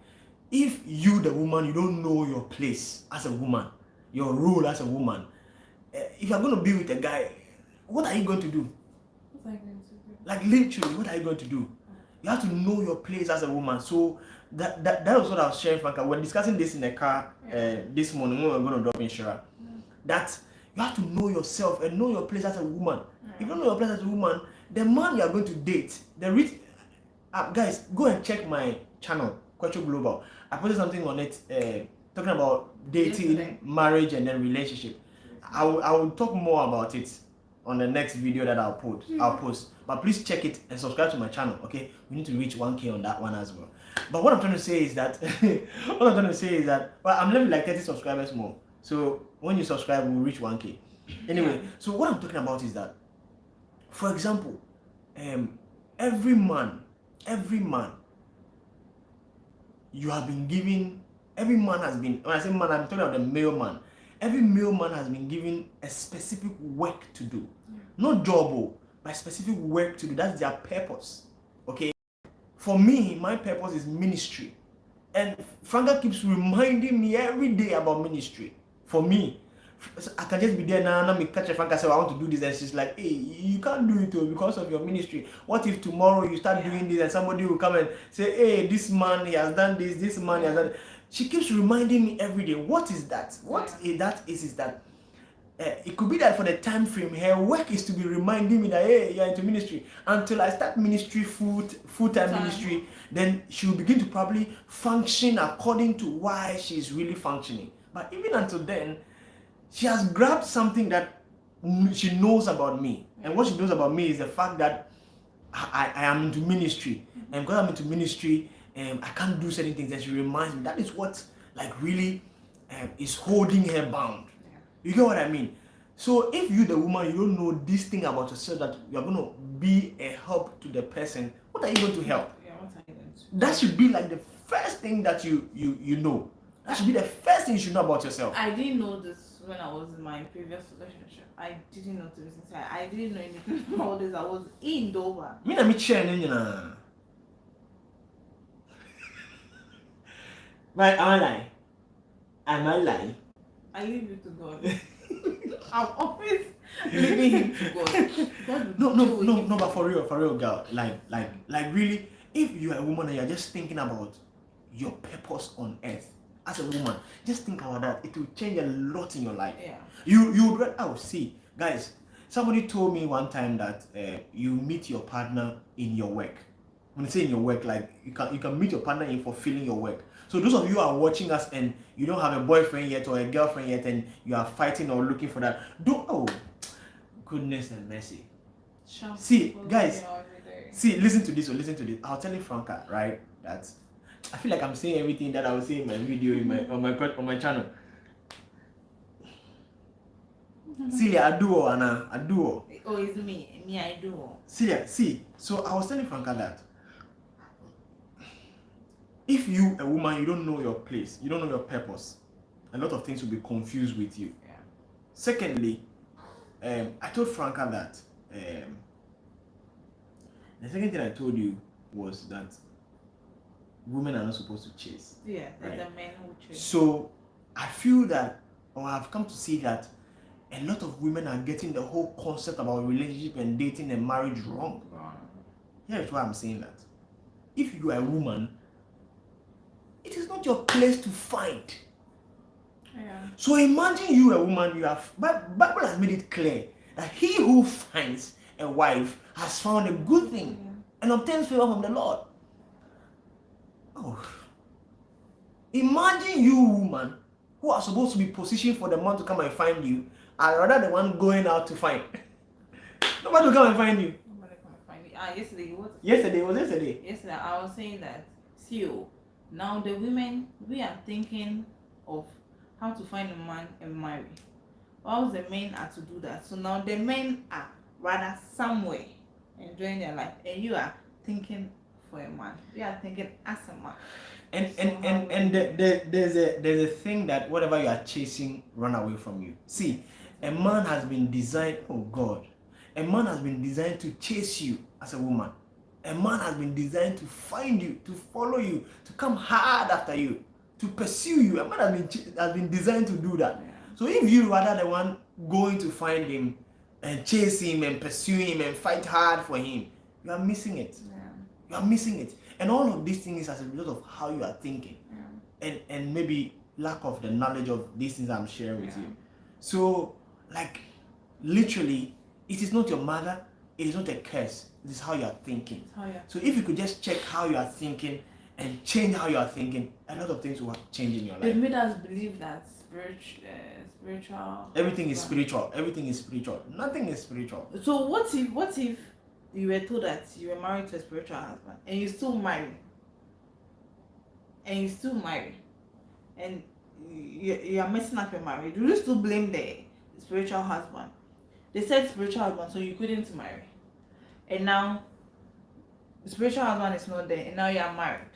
If you, the woman, you don't know your place as a woman, your role as a woman, if you are going to be with a guy, what are you going to do? Like literally, what are you going to do? You have to know your place as a woman. So that was what I was sharing, Franca. We're discussing this in the car this morning when we were going to drop in Shira. That you have to know yourself and know your place as a woman. If you don't know your place as a woman, the man you are going to date, guys, go and check my channel, Quattro Global. I posted something on it talking about dating, marriage, and then relationship. I will talk more about it on the next video that I'll post. But please check it and subscribe to my channel. Okay, we need to reach 1K on that one as well. But what I'm trying to say is that well, I'm left with like 30 subscribers more. So when you subscribe, we'll reach 1K. Anyway, so what I'm talking about is that, for example, every man, you have been given. Every man has been. When I say man, I'm talking about the male man. Every male man has been given a specific work to do, not job, but specific work to do. That's their purpose. Okay. For me, my purpose is ministry, and Franca keeps reminding me every day about ministry. For me, I can just be there now and me catch a Franca say I want to do this, and she's like, hey, you can't do it because of your ministry. What if tomorrow you start doing this and somebody will come and say, hey, this man, he has done this man, he has done this. She keeps reminding me every day. What is that? What that is that it could be that for the time frame, her work is to be reminding me that, hey, you're into ministry. Until I start ministry, full-time ministry, then she will begin to probably function according to why she's really functioning. But even until then, she has grabbed something that she knows about me. And what she knows about me is the fact that I am into ministry. And because I'm into ministry, I can't do certain things. And she reminds me that is what like really is holding her bound. You get what I mean? So if you, the woman, you don't know this thing about yourself that you're going to be a help to the person, what are you going to help? Yeah, what are you going to? That should be like the first thing that you know. That should be the first thing you should know about yourself. I didn't know this when I was in my previous relationship. I didn't know, to be sincere. I didn't know anything about this. I was in Dover. Me na me chair na. Right, am I lying? I leave it to God. I'm always leaving him to God. God No, but for real, girl. Like really, if you are a woman and you're just thinking about your purpose on earth as a woman, just think about that. It will change a lot in your life. Yeah. You would. Oh, see, guys. Somebody told me one time that you meet your partner in your work. When I say in your work, like you can meet your partner in fulfilling your work. So those of you who are watching us and you don't have a boyfriend yet or a girlfriend yet and you are fighting or looking for that, goodness and mercy. Sure. See, guys, listen to this. I'll tell you Franca, right, that I feel like I'm saying everything that I was saying in my video on my channel. Celia, I do. Oh, it's me. I do. Celia, see, so I was telling Franca that if you, a woman, you don't know your place, you don't know your purpose, a lot of things will be confused with you. Yeah. Secondly, I told Franca that the second thing I told you was that women are not supposed to chase. Yeah, right? the men who chase. So I feel that, or I've come to see that a lot of women are getting the whole concept about relationship and dating and marriage wrong. Here's why I'm saying that. If you are a woman, it is not your place to find. Yeah. So imagine you, a woman, you have Bible has made it clear that he who finds a wife has found a good thing and obtains favor from the Lord. Oh, imagine you, woman, who are supposed to be positioned for the man to come and find you, are rather the one going out to find. Nobody will come and find you. Nobody come and find me. Yesterday, what? Yesterday. Yesterday, I was saying that. See, now the women, we are thinking of how to find a man and marry. While the men are to do that. So now the men are rather somewhere enjoying their life, and you are thinking for a man. We are thinking as a man. And there's a thing that whatever you are chasing run away from you. See, a man has been designed, a man has been designed to chase you as a woman. A man has been designed to find you, to follow you, to come hard after you, to pursue you. A man has been designed to do that. Yeah. So if you rather the one going to find him and chase him and pursue him and fight hard for him, you are missing it. Yeah. You are missing it. And all of these things is as a result of how you are thinking. Yeah. And maybe lack of the knowledge of these things I'm sharing with you. So, like, literally, it is not your mother, it is not a curse. It is how you are thinking. So if you could just check how you are thinking and change how you are thinking, a lot of things will change in your They life. made us believe that spiritual. Everything is spiritual. Everything is spiritual. Nothing is spiritual. So what if you were told that you were married to a spiritual husband and you still marry, and you are messing up your marriage? Do you still blame the spiritual husband? They said spiritual husband, so you couldn't marry, and now the spiritual husband is not there, and now you are married,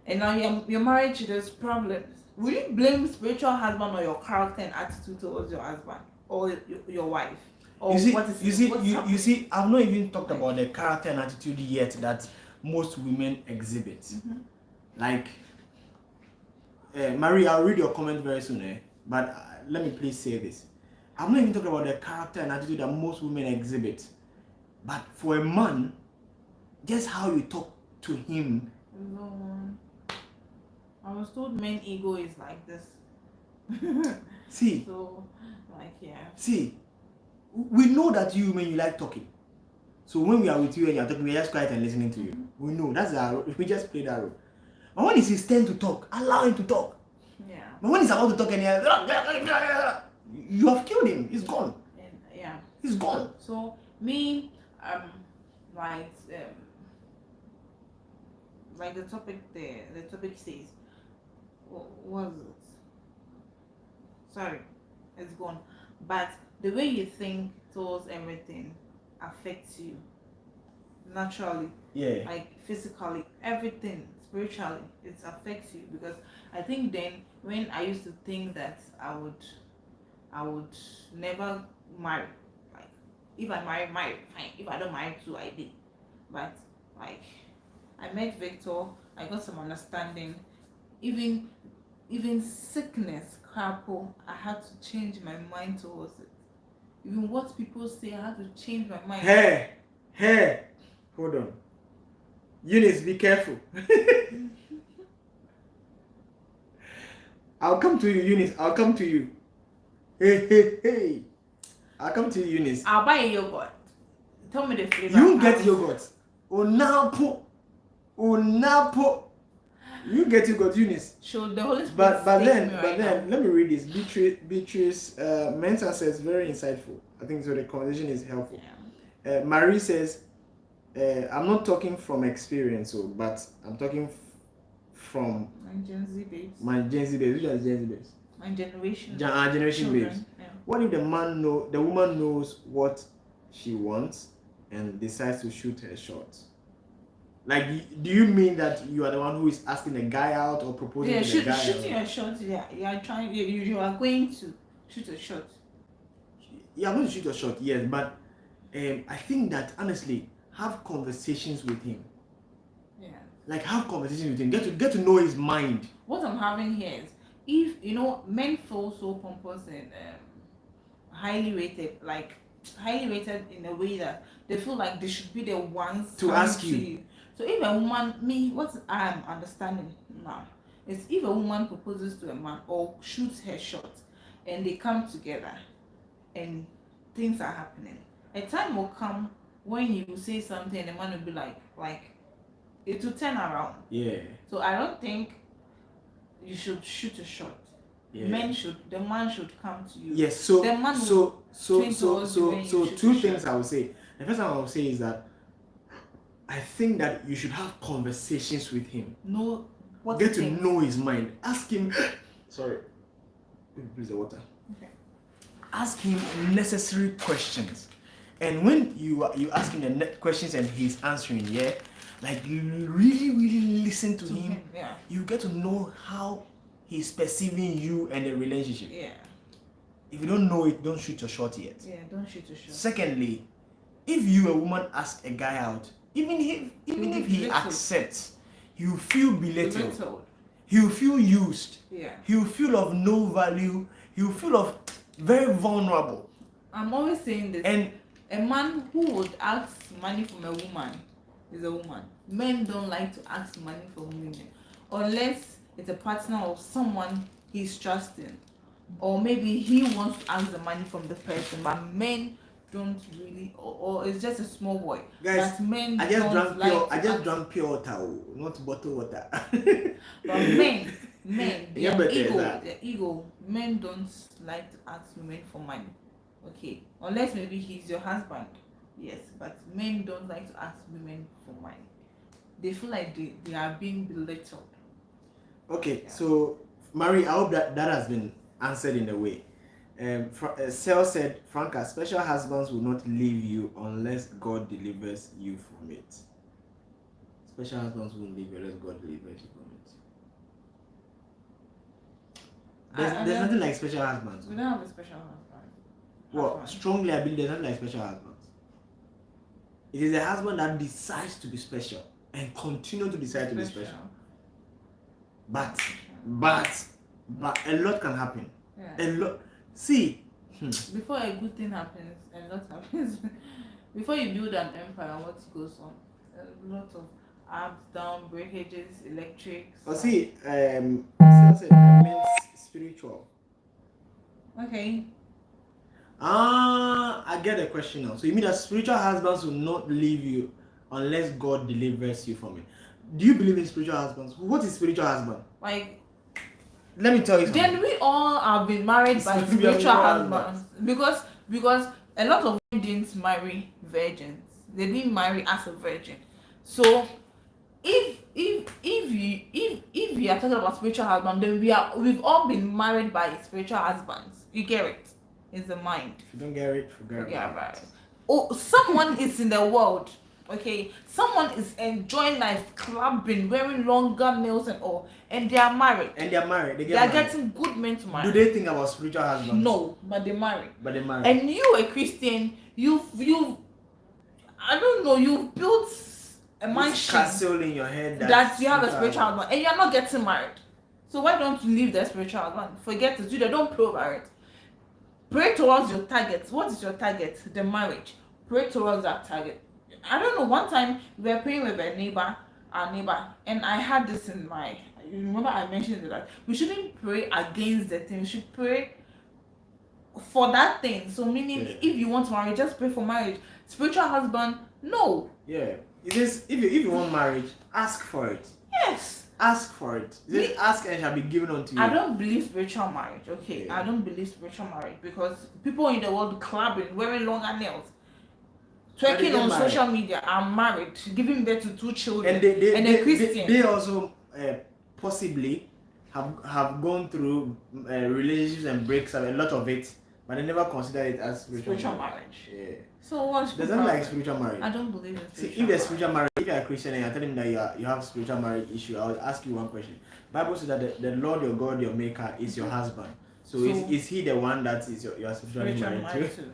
and now your marriage there's problems. Will you blame spiritual husband or your character and attitude towards your husband or your wife? Or You see, I've not even talked about the character and attitude yet that most women exhibit. Mm-hmm. Like, Marie, I'll read your comment very soon, but let me please say this. I'm not even talking about the character and attitude that most women exhibit, but for a man, just how you talk to him. No. I was told men ego is like this. See. So, like, yeah. See, we know that you when you like talking. So when we are with you and you're talking, we're just quiet and listening to you. Mm-hmm. We know that's our role. We just play that role. But when it's his turn to talk, allow him to talk. Yeah. But when he's about to talk and you have killed him. He's gone. And, yeah. He's gone. So me, like the topic there, the topic says, what was it? Sorry, it's gone. But the way you think towards everything affects you naturally. Yeah. Like physically, everything, spiritually, it affects you. Because I think then when I used to think that I would never marry. Like if I marry, fine. If I don't marry too, I did. But like I met Victor, I got some understanding. Even sickness, couple, I had to change my mind towards it. Even what people say, I had to change my mind. Hey, hold on. Eunice, be careful. I'll come to you, Eunice. I'll come to you. Hey. I'll come to you, Eunice. I'll buy a yogurt. Tell me the flavor. You get yogurt. Onapo. You get yogurt, Eunice. Show the Holy Spirit. But then, let me read this. Beatrice Mensa says very insightful. I think so. The conversation is helpful. Yeah. Marie says, I'm not talking from experience, but I'm talking from my Gen Z babes. My Gen Z babes. Which are Gen Z babes? My generation. Generation babes. Yeah. What if the woman knows what she wants and decides to shoot her shot? Like, do you mean that you are the one who is asking the guy out or proposing to the guy? Shooting a shot. Yeah, you are trying. You are going to shoot a shot. You are going to shoot a shot, yes, but I think that honestly, have conversations with him. Yeah. Like have conversations with him. Get to know his mind. What I'm having here is, if men feel so pompous and highly rated in a way that they feel like they should be the ones to ask you. So if a woman, what I'm understanding now is, if a woman proposes to a man or shoots her shot and they come together and things are happening, a time will come when you say something and the man will be like it will turn around. Yeah. So I don't think you should shoot a shot. Yeah. The man should come to you. Yes. So the man so two things I would say. The first thing I would say is that I think that you should have conversations with him. Get to know his mind. Ask him. Sorry. Please, the water. Okay. Ask him necessary questions, and when you ask him the questions and he's answering, like really listen to him. Yeah. You get to know how he's perceiving you and the relationship. Yeah. If you don't know it, don't shoot your shot yet. Yeah, don't shoot your shot. Secondly, if you, a woman, ask a guy out, even if he accepts, you feel belittled. He'll feel used. Yeah. He'll feel of no value. He'll feel of very vulnerable. I'm always saying this. And a man who would ask money from a woman is a woman. Men don't like to ask money from women unless it's a partner or someone he's trusting, or maybe he wants to ask the money from the person. But men don't really, or it's just a small boy. Guys, But men I just don't drank like pure. to I just ask- drank pure water, oh, not bottled water. But men, Yeah, their but ego, that. their ego, men don't like to ask women for money. Okay, unless maybe he's your husband. Yes, but men don't like to ask women for money. They feel like they are being belittled. Okay, so Marie, I hope that has been answered in a way. Sel said, Franca, special husbands will not leave you unless God delivers you from it. Special husbands won't leave you unless God delivers you from it. There's nothing like special husbands. We don't have a special husband. Well, strongly I believe there's nothing like special husbands. It is a husband that decides to be special and continue to decide to be special. But a lot can happen. Yeah. A lot. See, before a good thing happens, a lot happens. Before you build an empire, what goes on? A lot of ups, down, breakages, electrics. Oh, see, it means spiritual. Okay. I get the question now. So you mean that spiritual husbands will not leave you unless God delivers you from it? Do you believe in spiritual husbands? What is spiritual husband? Like, let me tell you something. Then we all have been married by spiritual husbands because a lot of men didn't marry virgins. They didn't marry as a virgin. So if we are talking about spiritual husband, then we've all been married by spiritual husbands. You get it? It's the mind. If you don't get it, forget about it. Oh, someone is in the world. Okay, someone is enjoying life, clubbing, wearing longer nails and all, and they are married. They are getting good men to marry. Do they think about spiritual husbands? No, but they marry. And you, a Christian, you I don't know, you've built a mansion castle in your head that you have a spiritual husband, and you're not getting married. So why don't you leave the spiritual husband? Forget it. Don't pray over it. Pray towards your target. What is your target? The marriage. Pray towards that target. I don't know. One time we were praying with our neighbor, and I had this in my. You remember I mentioned that we shouldn't pray against the thing. We should pray for that thing. So meaning, if you want to marry, just pray for marriage. Spiritual husband, no. Yeah. It is. If you want marriage, ask for it. Yes. Ask for it. Ask and it shall be given unto you. I don't believe spiritual marriage. Okay. Yeah. I don't believe spiritual marriage because people in the world clubbing, wearing longer nails, twerking on social media are married, giving birth to 2 children, and they're Christian. They also possibly have gone through relationships and breaks up, a lot of it, but they never consider it as spiritual marriage. Yeah. So what's there's nothing like spiritual marriage. I don't believe in spiritual See, if there's spiritual marriage, if you're a Christian and you're telling me that you have spiritual marriage issue, I will ask you one question. Bible says that the Lord your God, your maker, is your husband. So is he the one that is your spiritual marriage too?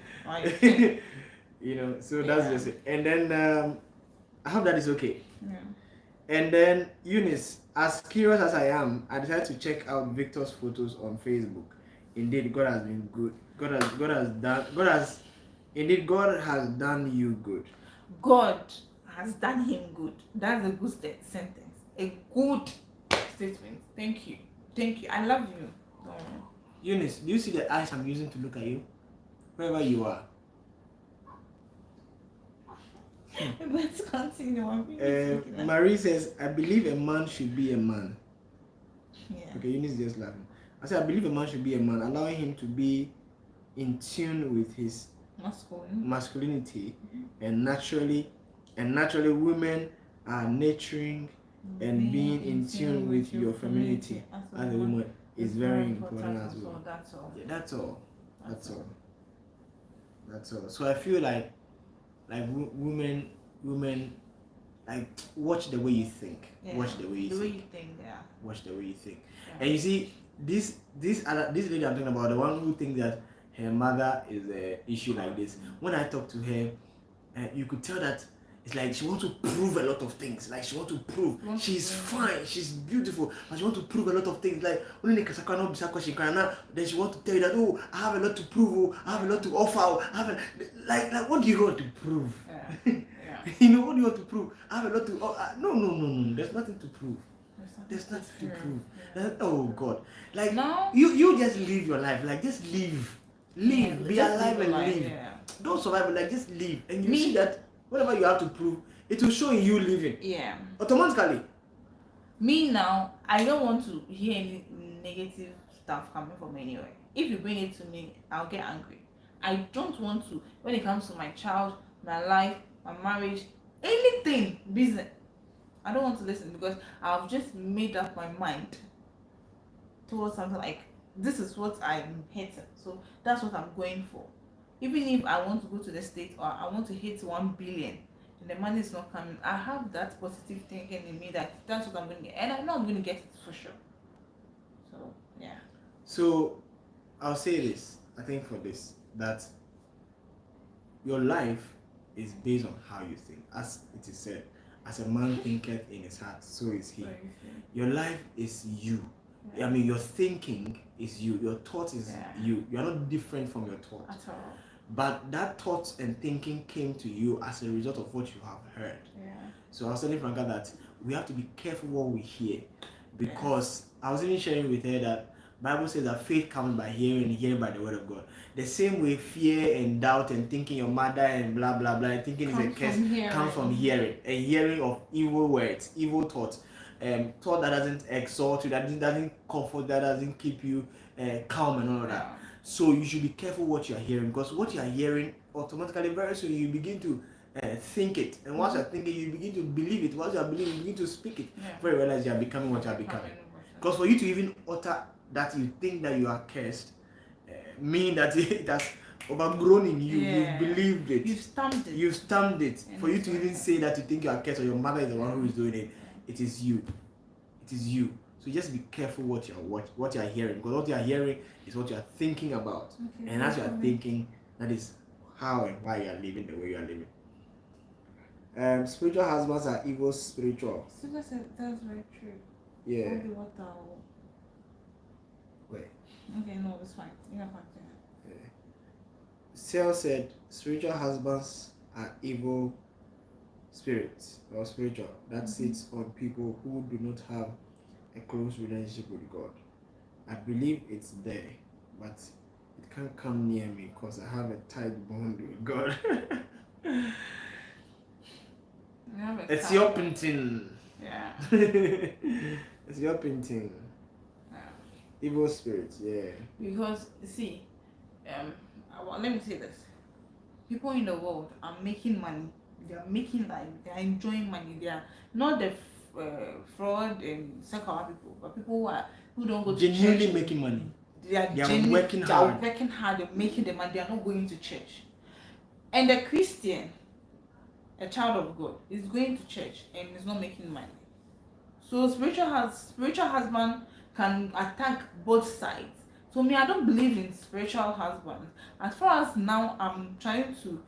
So that's just it. And then I hope that is okay. Yeah. And then Eunice, as curious as I am, I decided to check out Victor's photos on Facebook. Indeed, God has been good. God has done you good. God has done him good. That's a good sentence. A good statement. Thank you. I love you. Eunice, do you see the eyes I'm using to look at you? Wherever you are. Let's continue. Marie says, I believe a man should be a man. Yeah. Okay, Eunice is just laughing. I said, I believe a man should be a man, allowing him to be in tune with his masculinity, and naturally women are nurturing and being in tune with your femininity as a woman is very important as well. That's all. Yeah, that's all. So I feel like women like watch the way you think. Yeah. Watch the way you think. Yeah. Watch the way you think. Yeah. And you see this lady I'm talking about, the one who thinks that her mother is an issue like this. When I talk to her, you could tell that it's like she wants to prove a lot of things. Like she wants to prove she's fine, she's beautiful, but she wants to prove a lot of things. Like then she wants to tell you that, oh, I have a lot to prove, I have a lot to offer, like what do you want to prove? Yeah. What do you want to prove? I have a lot to no. There's nothing to prove. There's nothing to prove. Oh God. Like no. You just live your life. Like just live. Live, be just alive live and life, live. yeah. Don't survive, like just live. And you see that whatever you have to prove, it will show in you living. Yeah. Automatically. Me now, I don't want to hear any negative stuff coming from anywhere. If you bring it to me, I'll get angry. I don't want to, when it comes to my child, my life, my marriage, anything, business. I don't want to listen because I've just made up my mind towards something like this is what I'm hitting. So that's what I'm going for. Even if I want to go to the state or I want to hit 1 billion and the money is not coming, I have that positive thinking in me that that's what I'm going to get. And I know I'm going to get it for sure. So, yeah. So I'll say this, I think for this, that your life is based on how you think. As it is said, as a man thinketh in his heart, so is he. Your life is you. I mean, your thinking is you. Your thought is you. You are not different from your thought. At all. But that thought and thinking came to you as a result of what you have heard. Yeah. So I was telling Franca that we have to be careful what we hear, because I was even sharing with her that Bible says that faith comes by hearing and hearing by the word of God. The same way fear and doubt and thinking your mother and blah blah blah, thinking is a curse, comes from hearing, and hearing of evil words, evil thoughts, thought that doesn't exalt you, that doesn't comfort, that doesn't keep you calm and all of that. So you should be careful what you are hearing, because what you are hearing automatically very soon you begin to think it, and once you're thinking you begin to believe it. Once you are believing, you begin to speak it. Very realize you are becoming what you are becoming. Because for you to even utter that you think that you are cursed, meaning that it has overgrown in you. You've believed it. You've stamped it. And for you to even say that you think you are cursed or your mother is the one who is doing it, it is you. It is you. So just be careful what you are hearing, because what you are hearing is what you are thinking about, and as you are thinking, that is how and why you are living the way you are living. Spiritual husbands are evil spiritual. So that's very true. Yeah. Wait. Okay, no, it's fine. You have fine. Sale said spiritual husbands are evil spirits or spiritual that sits on people who do not have a close relationship with God. I believe it's there, but it can't come near me because I have a tight bond with God. It's your painting. Yeah. It's your painting. Yeah. Evil spirits, yeah. Because see, well, let me say this: people in the world are making money. They are making life. They are enjoying money. They are not the fraud and secular people, but people who don't go to church. Genuinely making money. They are working hard. They are working hard. They're making the money. They are not going to church. And the Christian, a child of God, is going to church and is not making money. So spiritual husband can attack both sides. So me, I don't believe in spiritual husbands. As far as now, I'm trying to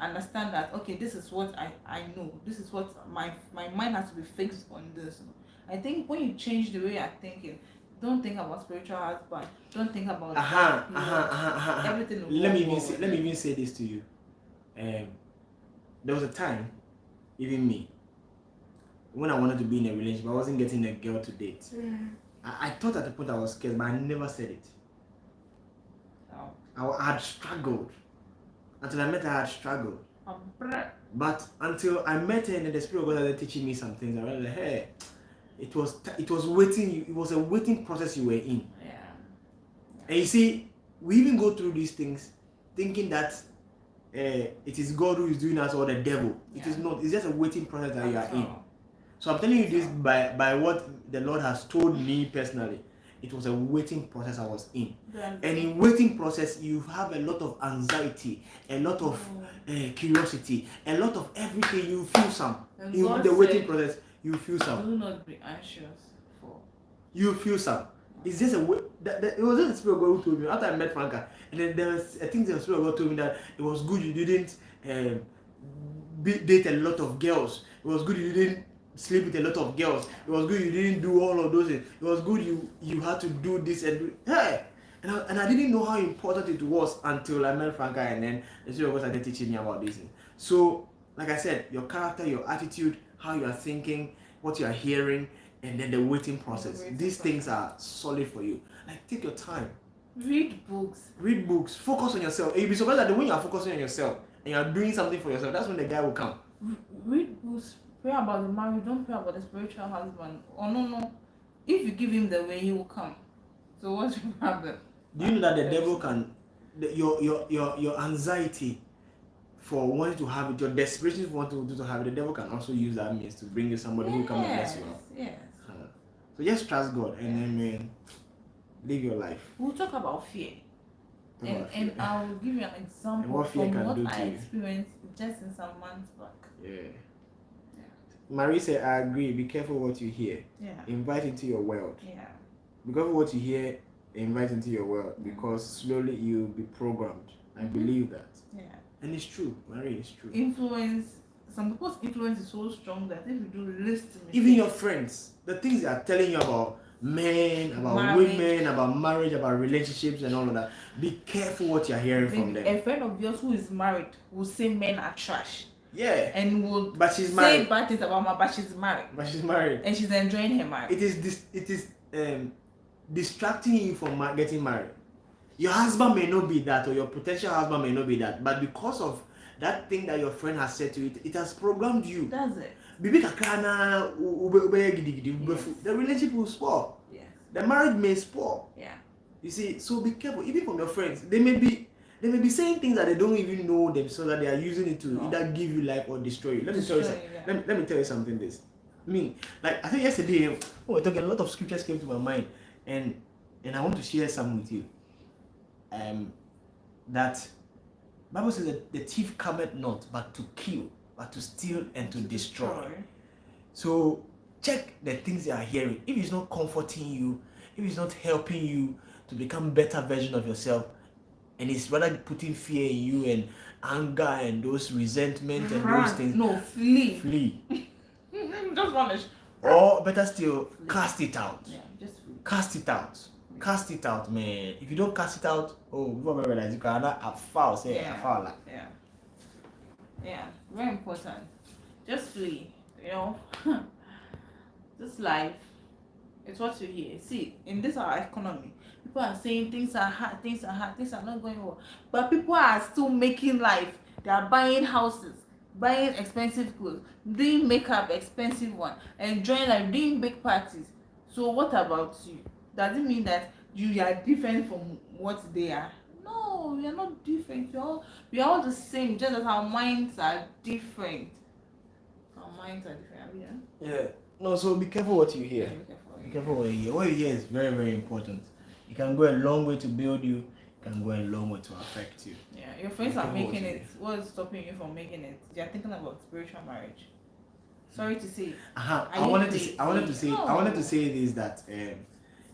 understand that, okay, this is what I know. This is what my mind has to be fixed on this. I think when you change the way you're thinking, don't think about spiritual husband. Don't think about everything. Let me even say this to you. There was a time, even me, when I wanted to be in a relationship, I wasn't getting a girl to date. I thought at the point I was scared, but I never said it. I had struggled. Until I met her, I had struggled. But until I met her and the Spirit of God started teaching me some things, I realized, hey, it was waiting. It was a waiting process you were in. Yeah. And you see, we even go through these things thinking that it is God who is doing us or the devil. It is not. It's just a waiting process that you are in. So I'm telling you this by what the Lord has told me personally. It was a waiting process I was in. And in waiting process, you have a lot of anxiety, a lot of curiosity, a lot of everything. You feel some. In the waiting process, you feel some. Do not be anxious for. You feel some. It's just a way. It was just the Spirit of God who told me after I met Franca. And then there was, I think the Spirit of God told me that it was good you didn't date a lot of girls. It was good you didn't sleep with a lot of girls. It was good you didn't do all of those things. It was good you had to do this and do. Hey! And I didn't know how important it was until I met Franca, and then the Spirit of God started teaching me about this thing. So, like I said, your character, your attitude, how you are thinking, what you are hearing, and then the waiting process. These things are solid for you. Like, take your time. Read books. Read books. Focus on yourself. And you'll be surprised that when you are focusing on yourself and you are doing something for yourself, that's when the guy will come. Read books. Pray about the marriage. Don't pray about the spiritual husband. Oh no. If you give him the way, he will come. So what's your problem? Do you know that the devil can, your anxiety for wanting to have it, your desperation for wanting to have it, the devil can also use that means to bring you somebody who come and mess you up. Yes. So just trust God and then live your life. We'll talk about fear. And I'll give you an example what fear from can what do to I you. experienced just in some months back. Yeah. Marie said, I agree. Be careful what you hear. Yeah. Invite into your world. Yeah. Be careful what you hear, invite into your world, because slowly you'll be programmed. I believe that. Yeah. And it's true. Marie, it's true. Influence. Some people's influence is so strong that if you do listen, Even your friends, the things they are telling you about men, about women, about marriage, about relationships and all of that, be careful what you're hearing from them. A friend of yours who is married will say men are trash. Yeah. And will but she's say married. bad things about her, but she's married. But she's married. And she's enjoying her marriage. It is distracting you from getting married. Your husband may not be that, or your potential husband may not be that, but because of that thing that your friend has said to it, it has programmed you. That's it. The relationship will spoil. Yes. The marriage may spoil. Yeah. You see, so be careful. Even from your friends, they may be saying things that they don't even know themselves, that they are using it to either give you life or destroy you. Let me tell you something. Let me tell you something. This, I mean, like I think yesterday, we were talking. A lot of scriptures came to my mind, and I want to share some with you. That Bible says that the thief cometh not but to kill, but to steal and to destroy. So check the things you are hearing. If it's not comforting you, if it's not helping you to become better version of yourself, and it's rather putting fear in you and anger and those resentment and those things. No, flee. Flee. Just vanish. Or better still, cast it out. Yeah, just flee. Cast it out. Cast it out, man. If you don't cast it out, before I realize you can have foul. Say a foul. Yeah. Yeah. Very important. Just flee. You know. This life, it's what you hear. See, in this our economy, people are saying things are hard, things are not going well. But people are still making life. They are buying houses, buying expensive clothes, doing makeup, expensive one, enjoying life, doing big parties. So what about you? Does it mean that you are different from what they are? No, we are not different. We are all the same, just that our minds are different. Our minds are different. Yeah. No, so be careful what you hear. Yeah, be careful what you hear. What you hear is very, very important. It can go a long way to build you. It can go a long way to affect you. Yeah, your friends are making it. What is stopping you from making it? They are thinking about spiritual marriage. Sorry to say. I wanted to say this, that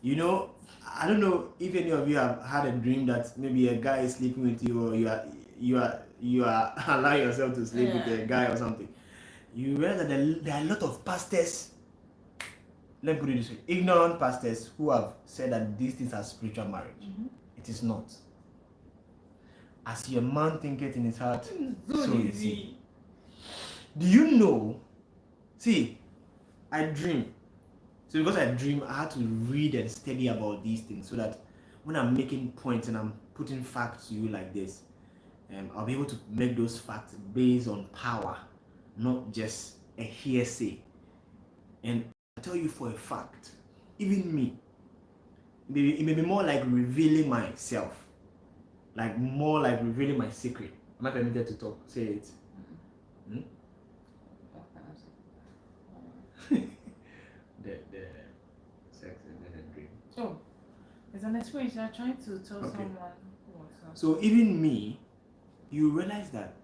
you know, I don't know if any of you have had a dream that maybe a guy is sleeping with you, or you are allowing yourself to sleep with a guy or something. You realize that there are a lot of pastors, let me put it this way, ignorant pastors who have said that these things are spiritual marriage. It is not. As your man thinketh in his heart, so is he. Do you know? See, I dream. So because I dream, I had to read and study about these things, so that when I'm making points and I'm putting facts to you like this, I'll be able to make those facts based on power, not just a hearsay. And I tell you for a fact, even me, it may be more like revealing myself, like more like revealing my secret. Am I permitted to talk? Say it. The sex and then a dream. Oh, it's an experience. You're trying to tell someone. So even me, you realize that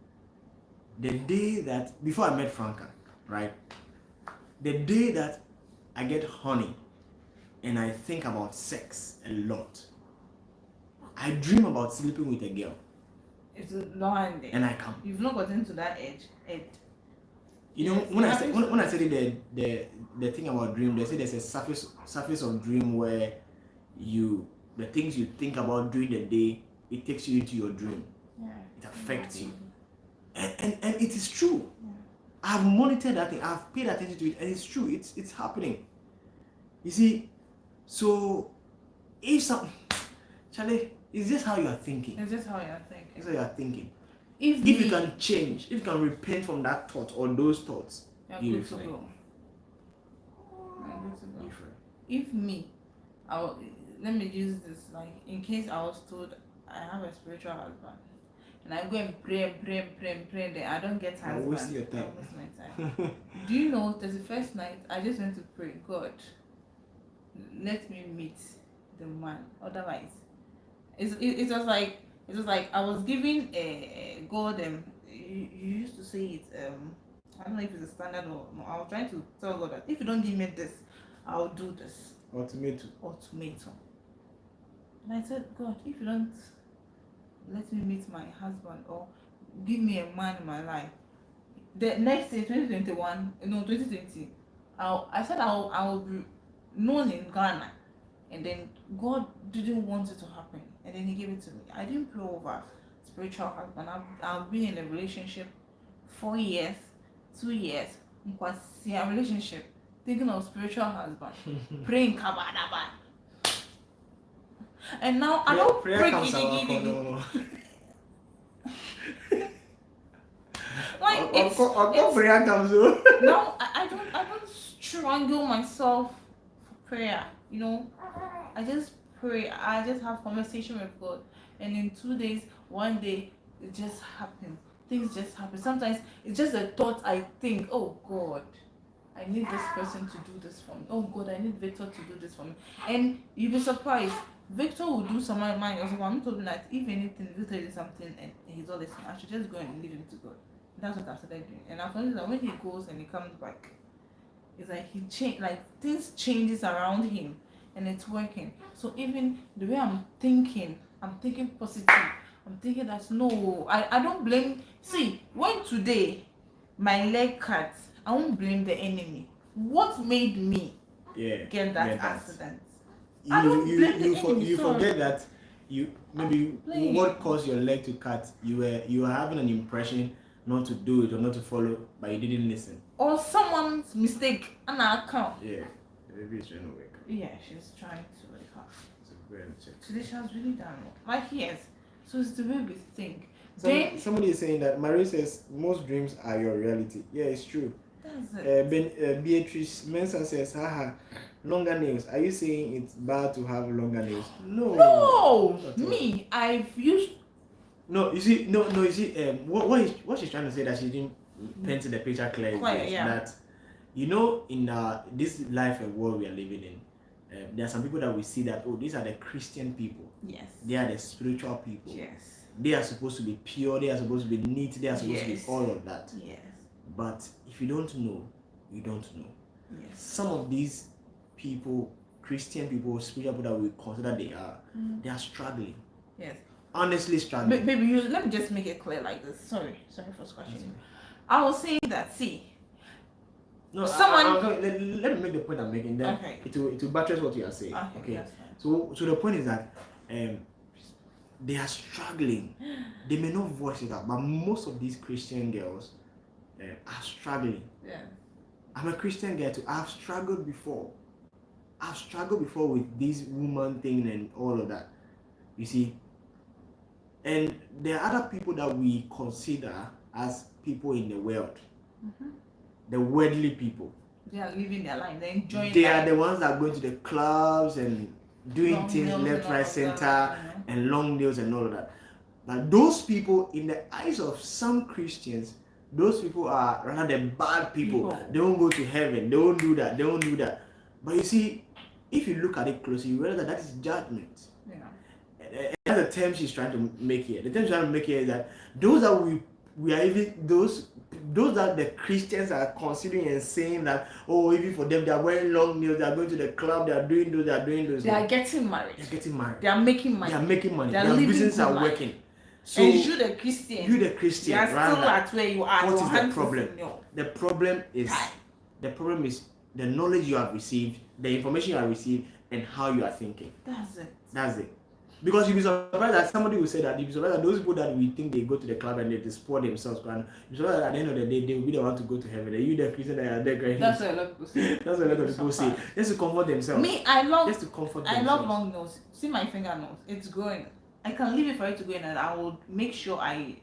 the day that, before I met Franca, right? The day that I get honey and I think about sex a lot, I dream about sleeping with a girl. It's not ending. And I come. You've not gotten to that edge. You know, when I said the thing about dream, they say there's a surface of dream where the things you think about during the day, it takes you into your dream. Yeah. It affects you. And it is true. Yeah. I've monitored that thing, I've paid attention to it, and it's true, it's happening. You see, so if Charlie, is this how you are thinking? Is this how you are thinking? Is how you are thinking. If you can change, if you can repent from that thought or those thoughts, you're good to go. If me, let me use this, like, in case I was told I have a spiritual husband, and I go and pray, then I don't get husband. Waste your time. I waste my time. Do you know, the first night I just went to pray, God, let me meet the man. Otherwise, it was like I was giving God. You used to say it. I don't know if it's a standard or no. I was trying to tell God that if you don't give me this, I'll do this. Ultimatum. And I said, God, if you don't let me meet my husband or give me a man in my life, the next year, 2020, I said I will be known in Ghana, and then God didn't want it to happen, and then He gave it to me. I didn't pray over spiritual husband. I've been in a relationship 4 years, 2 years, a relationship, thinking of spiritual husband, praying kabadaba. And now I don't pray no. Like it's prayer comes. No, I don't strangle myself for prayer. You know, I just pray. I just have conversation with God, and in 2 days, 1 day, it just happens. Things just happen. Sometimes it's just a thought I think, oh God, I need this person to do this for me. Oh God, I need Victor to do this for me. And you'll be surprised. Victor will do some of mine. Also, I'm told that if anything, Victor did something and he's all listening, I should just go and leave him to God. That's what I started doing. And I found that when he goes and he comes back, it's like he changed, like things changes around him, and it's working. So even the way I'm thinking positive. I'm thinking that no, I don't blame. See, when today my leg cuts, I won't blame the enemy. What made me get that accident? You forget that what caused your leg to cut. You were having an impression not to do it or not to follow, but you didn't listen. Or someone's mistake and I can't. Yeah, the baby is trying to wake up. Yeah, she's trying to wake up. So go ahead and check. Today she has really done well. Like yes. So it's the way we think. Somebody is saying that Marie says most dreams are your reality. Yeah, it's true. That's it. Beatrice Mensah says, haha, longer nails. Are you saying it's bad to have longer nails? No, me. I've used. No, you see, you see, what she's trying to say that she didn't paint the picture clearly is that, you know, in this life and world we are living in, there are some people that we see that, oh, these are the Christian people. Yes. They are the spiritual people. Yes. They are supposed to be pure. They are supposed to be neat. They are supposed to be all of that. Yes. But if you don't know, you don't know. Yes. Some of these people, Christian people, spiritual people that we consider they are struggling. Yes. Honestly struggling. Baby, let me just make it clear like this. Sorry for scratching you. I was saying that, see. No, let me make the point I'm making. Then it will buttress what you are saying. Okay. So the point is that they are struggling. They may not voice it out, but most of these Christian girls are struggling. Yeah. I'm a Christian girl too. I've struggled before. With this woman thing and all of that. You see. And there are other people that we consider as people in the world. Mm-hmm. The worldly people. They are living their life. They're enjoying They life. are the ones that go to the clubs and doing long things left, right, center, and long nails and all of that. But those people, in the eyes of some Christians, those people are rather the bad people. They won't go to heaven. They won't do that. But you see, if you look at it closely, you realize that is judgment. Yeah. And that's the term she's trying to make here. The term she's trying to make here is that those that we are even those that the Christians are considering and saying that, oh, even for them, they are wearing long nails, they are going to the club, they are doing those. They are getting married. They are making money. Their businesses are working. So and you the Christian. You are still at where you are. What is the problem? The problem is the knowledge you have received, the information you have received, and how you are thinking. That's it. Because you'll be surprised that somebody will say that. You'll be surprised that those people that we think they go to the club and they spoil themselves, and you'll be surprised that at the end of the day they will be the one to go to heaven. You, the Christian, that are there crying. That's what a lot of people say. That's what a lot of people say. Just to comfort themselves. Me, I love. Just to comfort I themselves. love long nails. See my fingernails. It's growing. I can leave it for it to go in, and I will make sure I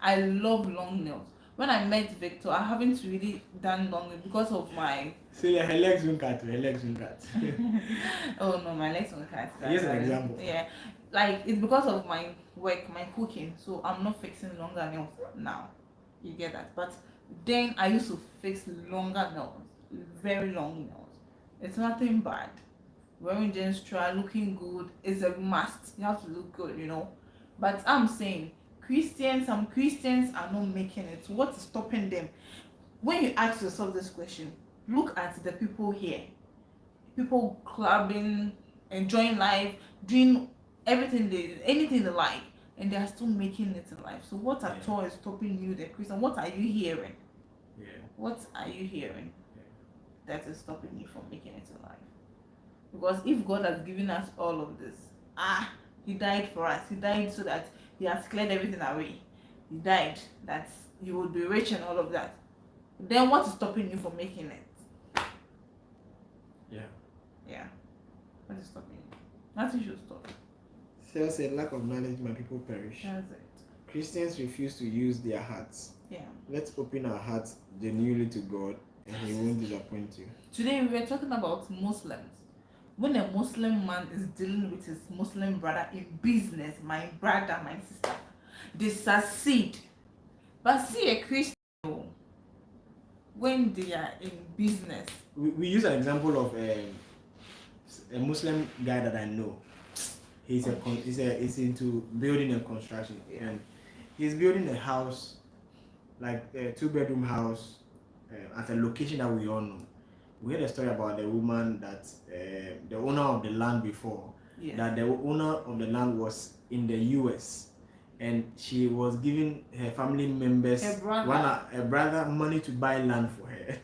love long nails. When I met Victor, I haven't really done long nails because of my. So yeah, her legs won't cut. Her legs won't cut. Oh no, my legs won't cut. Here's an example. Yeah, like it's because of my work, my cooking. So I'm not fixing longer nails now. You get that? But then I used to fix longer nails, very long nails. It's nothing bad. Wearing jeans, try looking good is a must. You have to look good, you know. But I'm saying some Christians are not making it. What is stopping them? When you ask yourself this question, look at the people here. People clubbing, enjoying life, doing anything they like, and they are still making it in life. So what at all is stopping you, the Christian? What are you hearing? Yeah. What are you hearing that is stopping you from making it in life? Because if God has given us all of this, He died for us. He died so that He has cleared everything away. He died that you would be rich and all of that. Then what is stopping you from making it? Yeah. What is stopping you? Nothing should stop. Sarah said, lack of knowledge, my people perish. That's it. Christians refuse to use their hearts. Yeah. Let's open our hearts genuinely to God, and He won't disappoint you. Today we were talking about Muslims. When a Muslim man is dealing with his Muslim brother in business, my brother, my sister, they succeed. But see a Christian, when they are in business. We use an example of a Muslim guy that I know. He's into building and construction, and he's building a house, like a 2-bedroom house, at a location that we all know. We heard a story about the woman that the owner of the land before, that the owner of the land was in the US, and she was giving her family members, a brother money to buy land for her.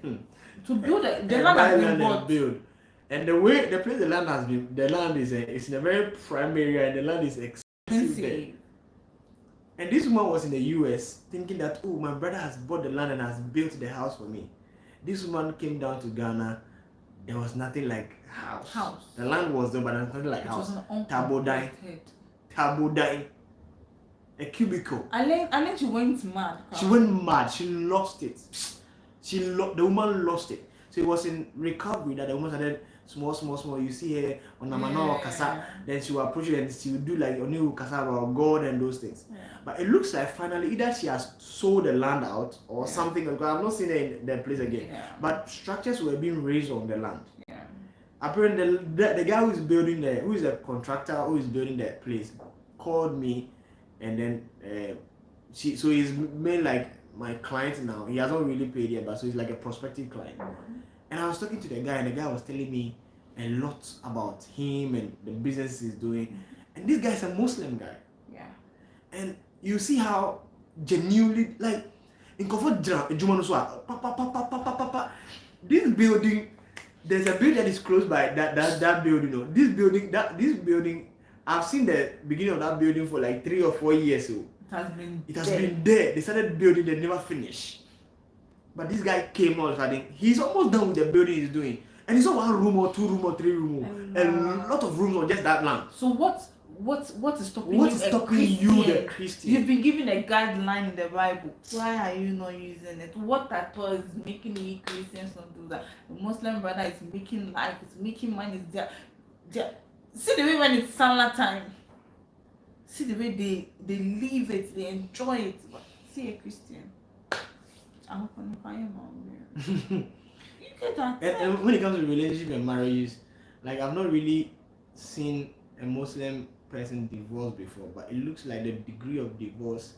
To build the land has been bought. Build. And the place the land has been, the land is in a very prime area, and the land is expensive. And this woman was in the US thinking that, oh, my brother has bought the land and has built the house for me. This woman came down to Ghana. There was nothing like house. The land was there, but there was nothing like house. Tabodine. A cubicle. And then she went mad. She went mad. She lost it. The woman lost it. So it was in recovery that the woman started small. You see her on Namano Kasa. Then she will approach you and she will do like Onu Kasa about God and those things. Yeah. But it looks like finally either she has sold the land out or something. Because I've not seen her in that place again. Yeah. But structures were being raised on the land. Yeah. Apparently the guy who is building who is a contractor who is building that place, called me, and then so he's made like my client now. He hasn't really paid yet, but so he's like a prospective client. Mm-hmm. And I was talking to the guy, and the guy was telling me a lot about him and the business he's doing. Mm-hmm. And this guy's a Muslim guy. Yeah. And you see how genuinely, like, in comfort, this building, there's a building that is close by that building. You know, this building, I've seen the beginning of that building for like 3 or 4 years. So it has been there. They started building, they never finished. But this guy came all of a sudden. He's almost done with the building he's doing. And it's not 1 room or 2 room or 3 room. A lot of rooms on just that land. So what is stopping you? What is stopping you, the Christian? You've been given a guideline in the Bible. Why are you not using it? What at all is making you Christians not do that? The Muslim brother is making life, it's making money, it's there. See the way when it's Salah time. See the way they live it, they enjoy it. See a Christian. I hope I'm fine, Mom. You get that. And when it comes to relationship and marriages, like I've not really seen a Muslim person divorce before, but it looks like the degree of divorce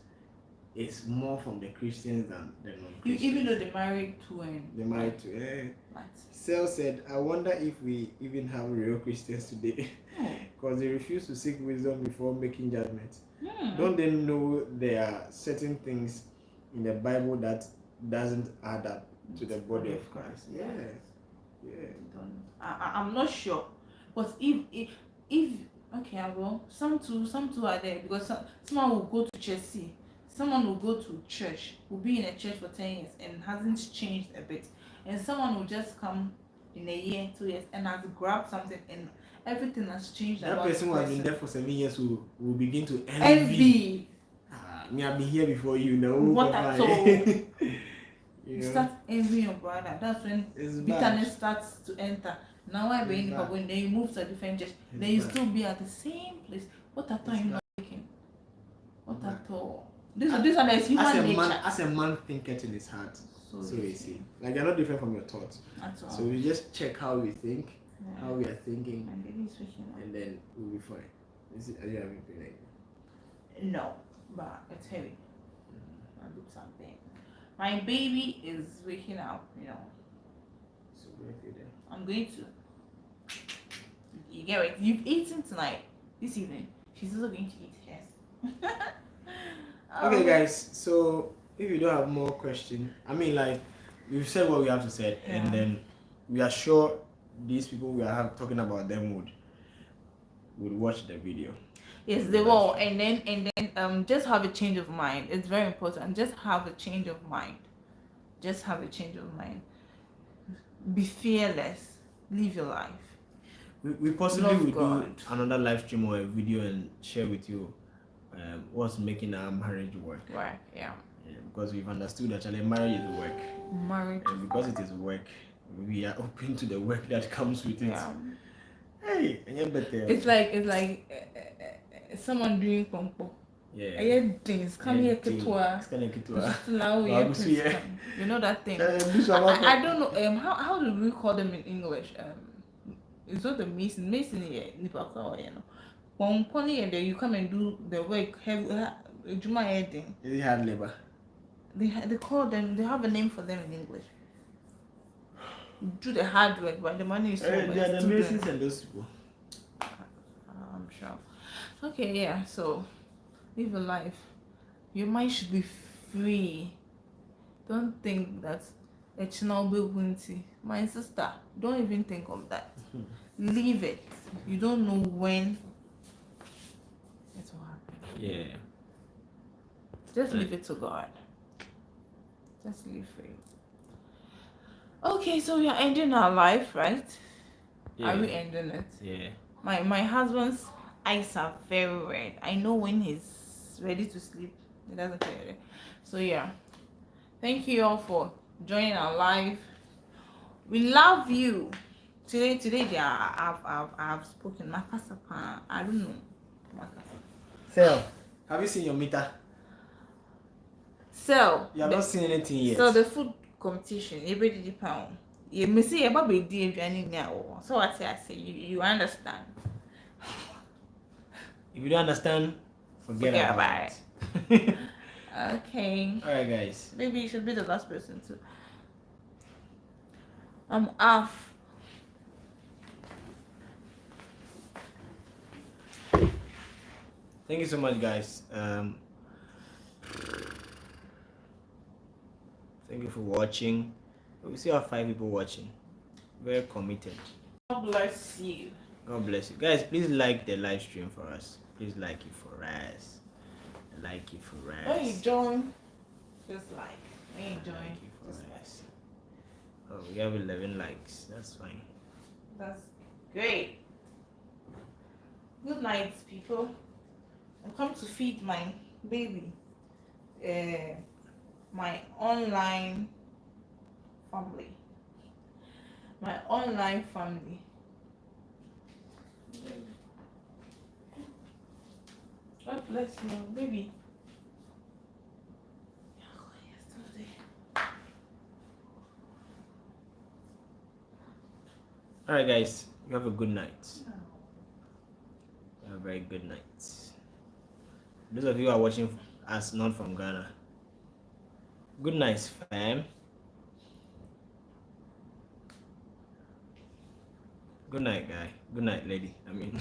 is more from the Christians than the non-Christians. Even though they're married to They're married to Sel said, I wonder if we even have real Christians today. Because they refuse to seek wisdom before making judgments. Don't they know there are certain things in the Bible that doesn't add up to the body of Christ? Yeah. I'm not sure, but if Okay, I will. Some two are there because someone will go to Chelsea. Someone will go to church, will be in a church for 10 years and hasn't changed a bit. And someone will just come in a year, 2 years, and has grabbed something and everything has changed. That about person the who has been there for 7 years will begin to envy. envy. Me, I've been here before you know. What at all? You You know? start envying your brother. That's when It's bitterness bad. starts to enter. Now I It's been bad. when then you move to a different church, It's then you bad. still be at the same place. What at all It's you bad. not taking? What Bad. at all? This one is human nature. As a man thinketh in his heart, so you see. Like they're not different from your thoughts. That's all. So we just check how we think, Yeah. how we are thinking, My baby is waking up. and then we'll be fine. Are you having pain? No, but it's heavy. I do something. My baby is waking up, you know. So we're okay then. I'm going to. You get it. You've eaten tonight, this evening. She's also going to eat hers. Okay, guys. So if you don't have more questions, I mean, like we've said what we have to say, Yeah. and then we are sure these people we are talking about them would watch the video. Yes, they will, and then just have a change of mind. It's very important. Just have a change of mind. Just have a change of mind. Be fearless. Live your life. We possibly Love will God. do another live stream or a video and share with you what's making our marriage work. Right? Yeah. Because we've understood that marriage is work. Marriage. And because it is work, we are open to the work that comes with it. Yeah. Hey, It's like someone doing pompo. yeah. Things come here, Ketua. You know that thing. I don't know. How do we call them in English? It's not the mason. Mason here, Nipaka, you know. Pomponi, and then you come and do the work. Juma thing. Is it hard labor? They call them. They have a name for them in English. Do the hard work, but the money is so much. They are the masons and those people. I'm sure. Okay, yeah. So, live a life. Your mind should be free. Don't think that it's not winty. My sister, don't even think of that. Leave it. You don't know when it will happen. Yeah. Just leave it to God. Just live free. Okay, so we are ending our life, right? Yeah. Are we ending it? Yeah. My husband's eyes are very red. I know when he's ready to sleep, he doesn't feel it. So yeah, thank you all for joining our live. We love you. Today I've spoken. Makasapa. I don't know. So, have you seen your meter? So You have not seen anything yet. So the food competition, everybody did pound. You may see about baby now. So I say you understand. If you don't understand, forget about it. Okay. Alright, guys. Maybe you should be the last person too. I'm off. Thank you so much, guys. Thank you for watching. We still have 5 people watching. Very committed. God bless you. God bless you. Guys, please like the live stream for us. Please like it for us. Like it for us. When you join, just like. When you join, Like it for just us. Oh, we have 11 likes. That's fine. That's great. Good night, people. I've come to feed my baby. My online family. My online family. God bless you, baby. Alright, guys. You have a good night. Have a very good night. Those of you who are watching us not from Ghana, good night, fam. Good night, guy. Good night, lady. I mean,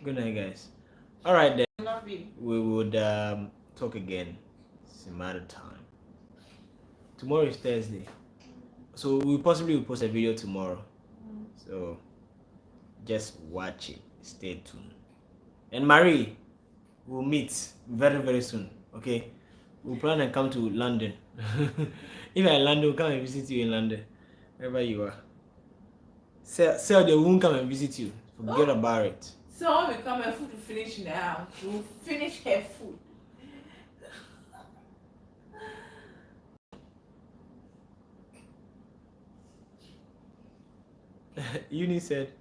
good night, guys. All right, then. Love you. We would talk again some other time. Tomorrow is Thursday, so we possibly will post a video tomorrow. So just watch it. Stay tuned. And Marie, we'll meet very, very soon. Okay? We'll plan and come to London. If you're in London, we'll come and visit you in London. Wherever you are. Sell they won't come and visit you. Forget about it. So when we come and food to finish now, we'll finish her food. Uni said,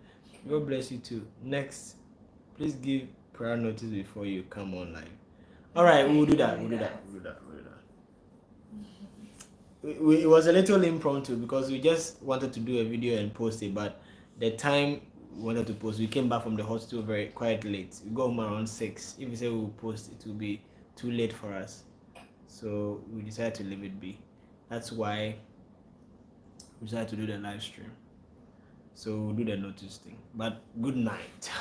God bless you too. Next, please give prior notice before you come online. Alright, we'll do that. It was a little impromptu because we just wanted to do a video and post it, but the time we wanted to post, we came back from the hospital quite late. We got home around 6. If we say we'll post, it will be too late for us. So we decided to leave it be. That's why we decided to do the live stream. So we'll do the notice thing. But good night.